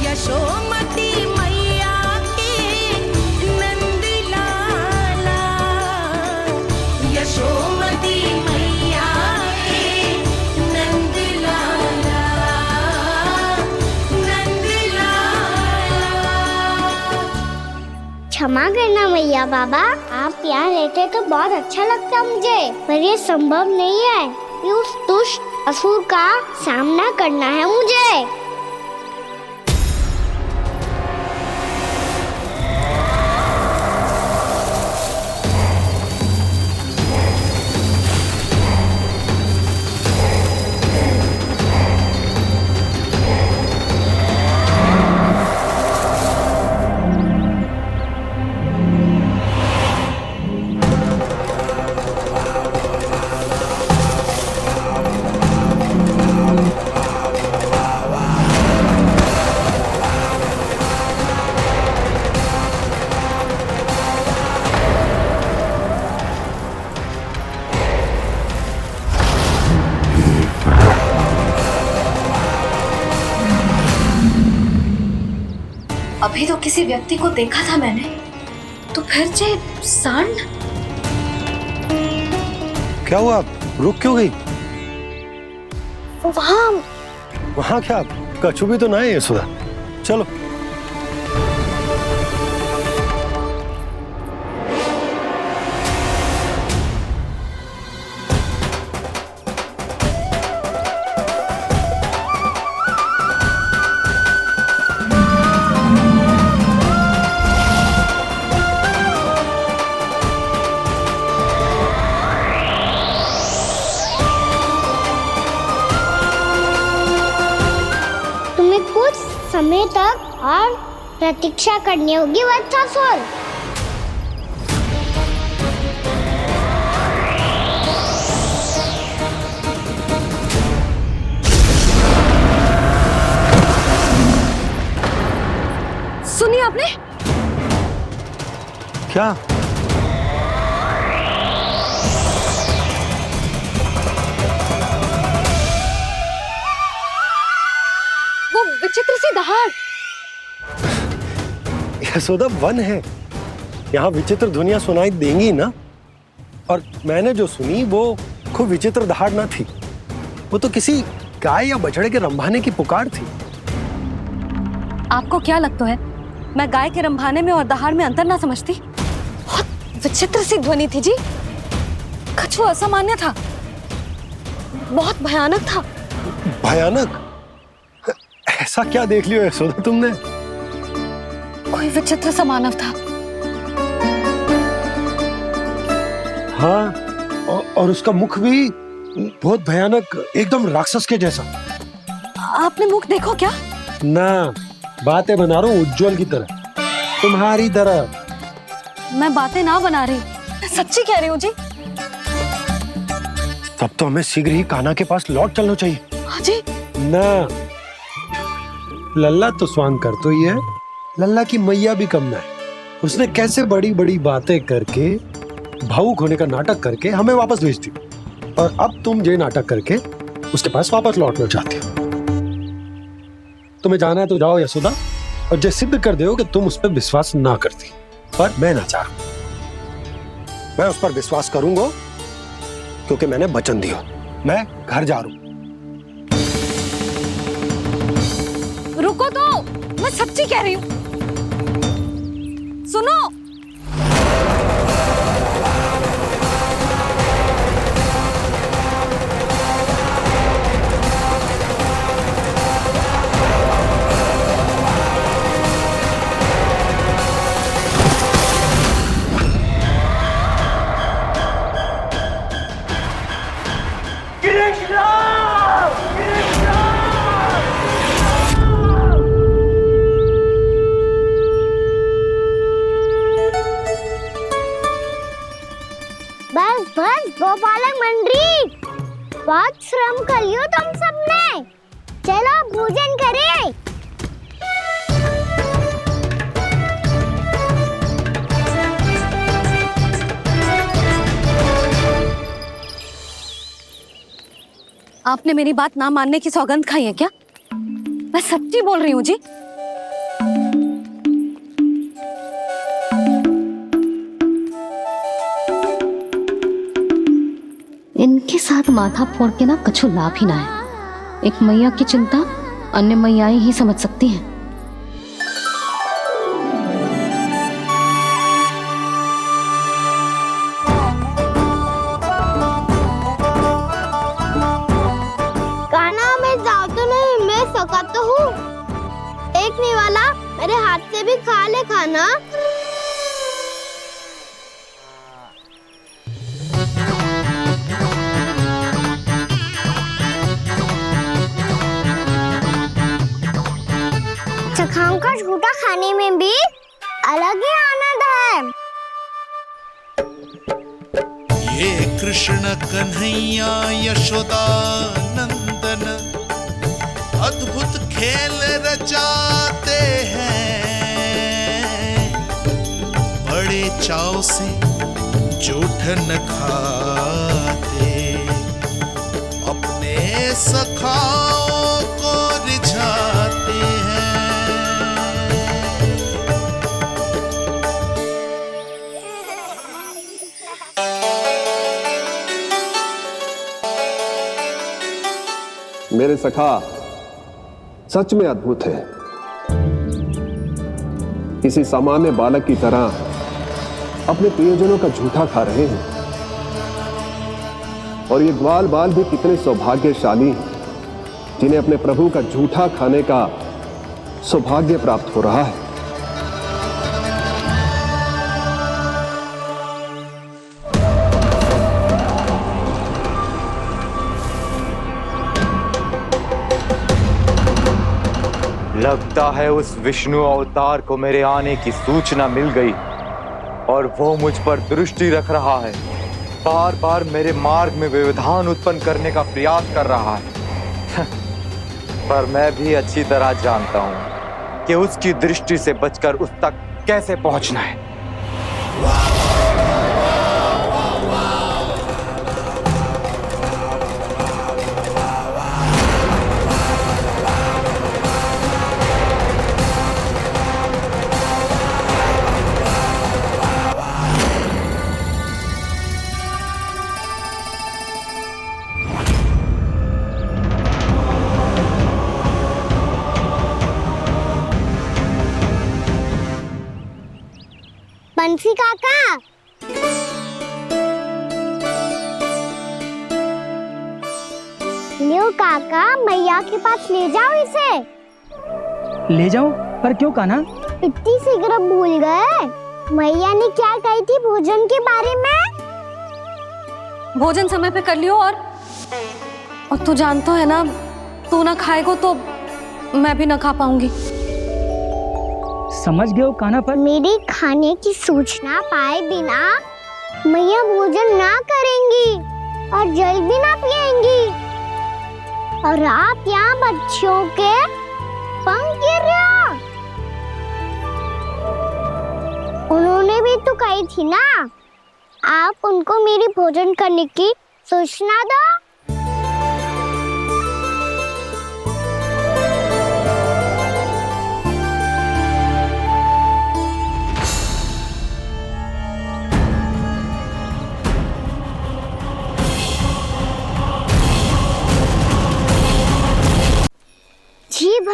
यशोमती मैया के नंद लाला, यशोमती मैया के नंद लाला, नंद लाला। क्षमा करना मैया बाबा, आप यहाँ रहते तो बहुत अच्छा लगता मुझे, पर ये संभव नहीं है कि उस दुष्ट असुर का सामना करना है मुझे। अभी तो किसी व्यक्ति को देखा था मैंने, तो फिर जे सांड। क्या हुआ, रुक क्यों गई? वहाँ क्या कछु भी तो ना है यशोदा, चलो। कुछ समय तक और प्रतीक्षा करनी होगी वत्सासुर। सुनिए आपने क्या? वो विचित्र सी दहाड़। यशोदा, वन है, यहाँ विचित्र ध्वनियां सुनाई देंगी ना। और मैंने जो सुनी वो खूब विचित्र दहाड़ ना थी, वो तो किसी गाय या बछड़े के रंभाने की पुकार थी। आपको क्या लगता है मैं गाय के रंभाने में और दहाड़ में अंतर ना समझती? बहुत विचित्र सी ध्वनि थी जी, कुछ वो असामान्य था, बहुत भयानक था। भयानक? ऐसा क्या देख लियो यशोदा तुमने? कोई विचित्र सा मानव था। हाँ, और उसका मुख भी बहुत भयानक, एकदम राक्षस के जैसा। आपने मुख देखो क्या? ना, बातें बना रहा हूँ उज्जवल की तरह, तुम्हारी तरह। मैं बातें ना बना रही, मैं सच्ची कह रही हूँ जी। तब तो हमें शीघ्र ही कान्हा के पास लौट चलना चाहिए। हाँ जी। ना, लल्ला तो स्वांग कर तो ही है, लल्ला की मैया भी कम ना है। उसने कैसे बड़ी बड़ी बातें करके, भावुक होने का नाटक करके हमें वापस भेज दी, और अब तुम ये नाटक करके उसके पास वापस लौटना चाहती हो। तुम्हें जाना है तो जाओ यशोदा, और जो सिद्ध कर दो कि तुम उस पर विश्वास ना करती। पर मैं ना चाहूं, मैं उस पर विश्वास करूंगा, क्योंकि मैंने वचन दिया। मैं घर जा रहा हूं। रुको तो, मैं सच्ची कह रही हूँ। सुनो, बस बस गोपालक मंडली, बहुत श्रम कर लियो तुम सबने। चलो भोजन करें। आपने मेरी बात ना मानने की सौगंध खाई है क्या? मैं सच्ची बोल रही हूँ जी। इनके साथ माथा फोड़ के ना कछु लाभ ही ना है। एक मैया की चिंता अन्य मैयाएं ही समझ सकती हैं। कान्हा, मैं जाऊँ तो नहीं, मैं सका तो हूँ। एक नहीं वाला मेरे हाथ से भी खा ले खाना। चखाओं का झूठा खाने में भी अलग ही आनंद है। ये कृष्ण कन्हैया यशोदा नंदन अद्भुत खेल रचाते हैं, बड़े चाव से जूठ न खाते, अपने सखाओं को रिझाते हैं। मेरे सखा सच में अद्भुत है। किसी सामान्य बालक की तरह अपने प्रियजनों का झूठा खा रहे हैं। और ये ग्वाल बाल भी कितने सौभाग्यशाली हैं जिन्हें अपने प्रभु का झूठा खाने का सौभाग्य प्राप्त हो रहा है। लगता है उस विष्णु अवतार को मेरे आने की सूचना मिल गई और वो मुझ पर दृष्टि रख रहा है। बार बार मेरे मार्ग में व्यवधान उत्पन्न करने का प्रयास कर रहा है। पर मैं भी अच्छी तरह जानता हूं कि उसकी दृष्टि से बचकर उस तक कैसे पहुंचना है। बंसी काका, लियो काका, मैया के पास ले जाओ इसे। ले जाओ? पर क्यों कान्हा? इतनी शीघ्र भूल गए? मैया ने क्या कही थी भोजन के बारे में? भोजन समय पे कर लियो। और तू जानता है ना, तू ना खाएगा तो मैं भी ना खा पाऊंगी। समझ गए हो कान्हा? पर मेरी खाने की सूचना पाए बिना मैया भोजन ना करेंगी और जल भी ना पिएंगी। और आप यहाँ बच्चों के पंख गिर रहे हो। उन्होंने भी तो कही थी ना, आप उनको मेरी भोजन करने की सूचना दो।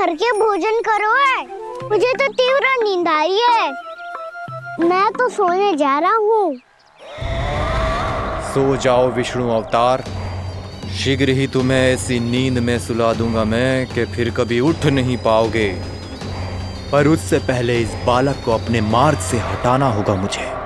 करके भोजन करो है। मुझे तो तीव्र नींद आ रही है। मैं तो सोने जा रहा हूँ। सो जाओ विष्णु अवतार, शीघ्र ही तुम्हें ऐसी नींद में सुला दूंगा मैं कि फिर कभी उठ नहीं पाओगे। पर उससे पहले इस बालक को अपने मार्ग से हटाना होगा मुझे।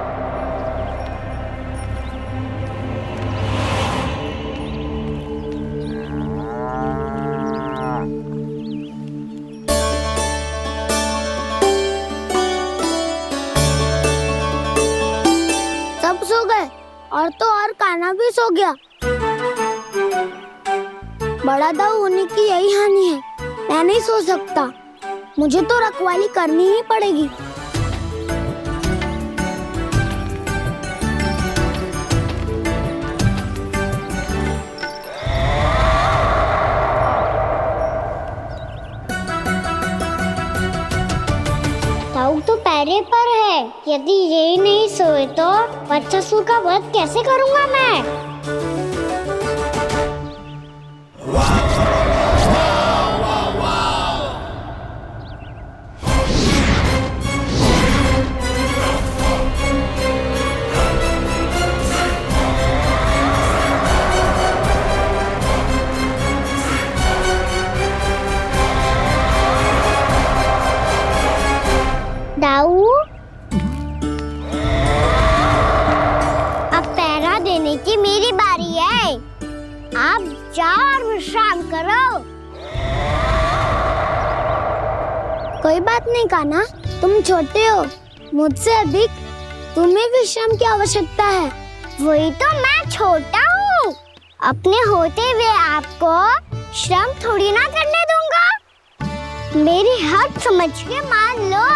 सब सो गए और तो और कान्हा भी सो गया। बड़ा दाऊ होने की यही हानि है। मैं नहीं सो सकता। मुझे तो रखवाली करनी ही पड़ेगी। दाऊ तो पैरे पर है। यदि यही नहीं सोए तो वत्सासुर का वध कैसे करूंगा मैं? दाऊ, अब पहरा देने की मेरी बारी है। आप जाओ और विश्राम करो। कोई बात नहीं कान्हा, तुम छोटे हो। मुझसे अधिक तुम्हें विश्राम की आवश्यकता है। वही तो मैं छोटा हूँ। अपने होते हुए आपको श्रम थोड़ी ना करने दूंगा। मेरी हद समझ के मान लो।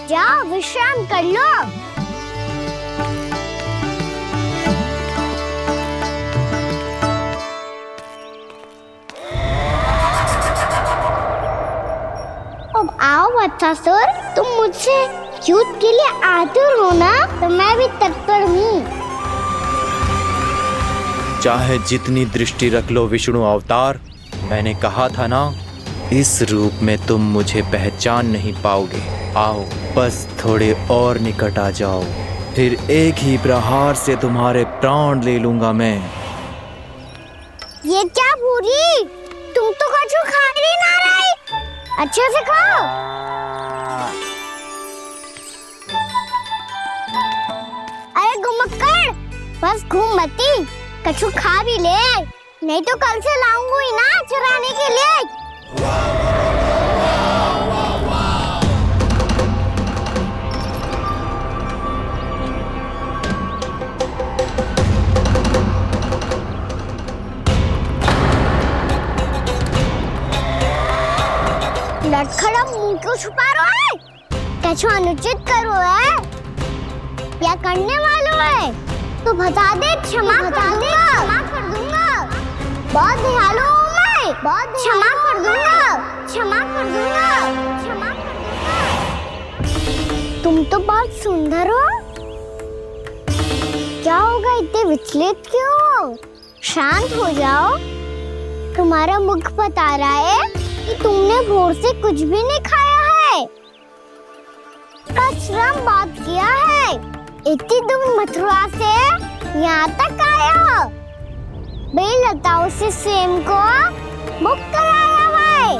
जाओ विश्राम कर लो। अब आओ वत्सासुर, तुम मुझसे युद्ध के लिए आतुर हो ना? तो मैं भी तत्पर हूँ। चाहे जितनी दृष्टि रख लो विष्णु अवतार, मैंने कहा था ना, इस रूप में तुम मुझे पहचान नहीं पाओगे। आओ बस थोड़े और निकट आ जाओ, फिर एक ही प्रहार से तुम्हारे प्राण ले लूंगा मैं। ये क्या भूरी? तुम तो कछु खा ही ना रही। अच्छे से खाओ। अरे घुमक्कड़, बस घूम मती, कछु खा भी ले, नहीं तो कल से लाऊंगी ही ना चुराने के लिए। लटखड़ा मुंह क्यों छुपा रहा है? कछु अनुचित करो है या करने वालों है तो बता दे, क्षमा कर दूंगा। बहुत दयालु हूँ मैं, बहुत क्षमा कर दूंगा। तुम तो बहुत सुंदर हो। क्या होगा, इतने विचलित क्यों हो? शांत हो जाओ। तुम्हारा मुख बता रहा है कि तुमने भोर से कुछ भी नहीं खाया है। श्रम बात किया है। इतनी दूर मथुरा से यहाँ तक आया हो। बेलताओं से स्वयं को मुक्त कराया हुआ है।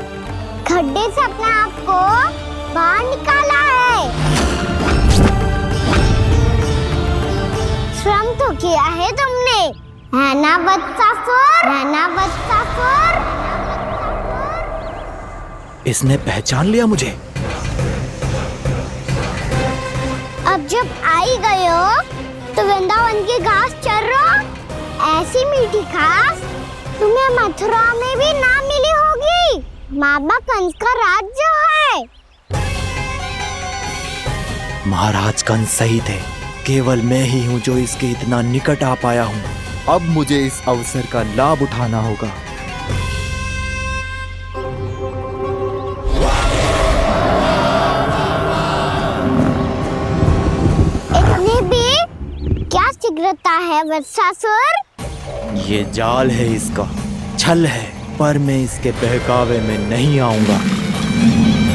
खड्डे से अपने आप को बाहर निकाला है। श्रम तो किया है तुमने, है ना वत्सासुर? इसने पहचान लिया मुझे। अब जब आई गए हो तो वृंदावन की घास चर रहो। ऐसी मीठी घास तुम्हें मथुरा में भी ना मिली होगी। बाबा कंस का राज्य है। महाराज कंस सही थे, केवल मैं ही हूँ जो इसके इतना निकट आ पाया हूँ। अब मुझे इस अवसर का लाभ उठाना होगा। इतने भी क्या शीघ्रता है वत्सासुर? ये जाल है इसका, छल है, पर मैं इसके बहकावे में नहीं आऊंगा। है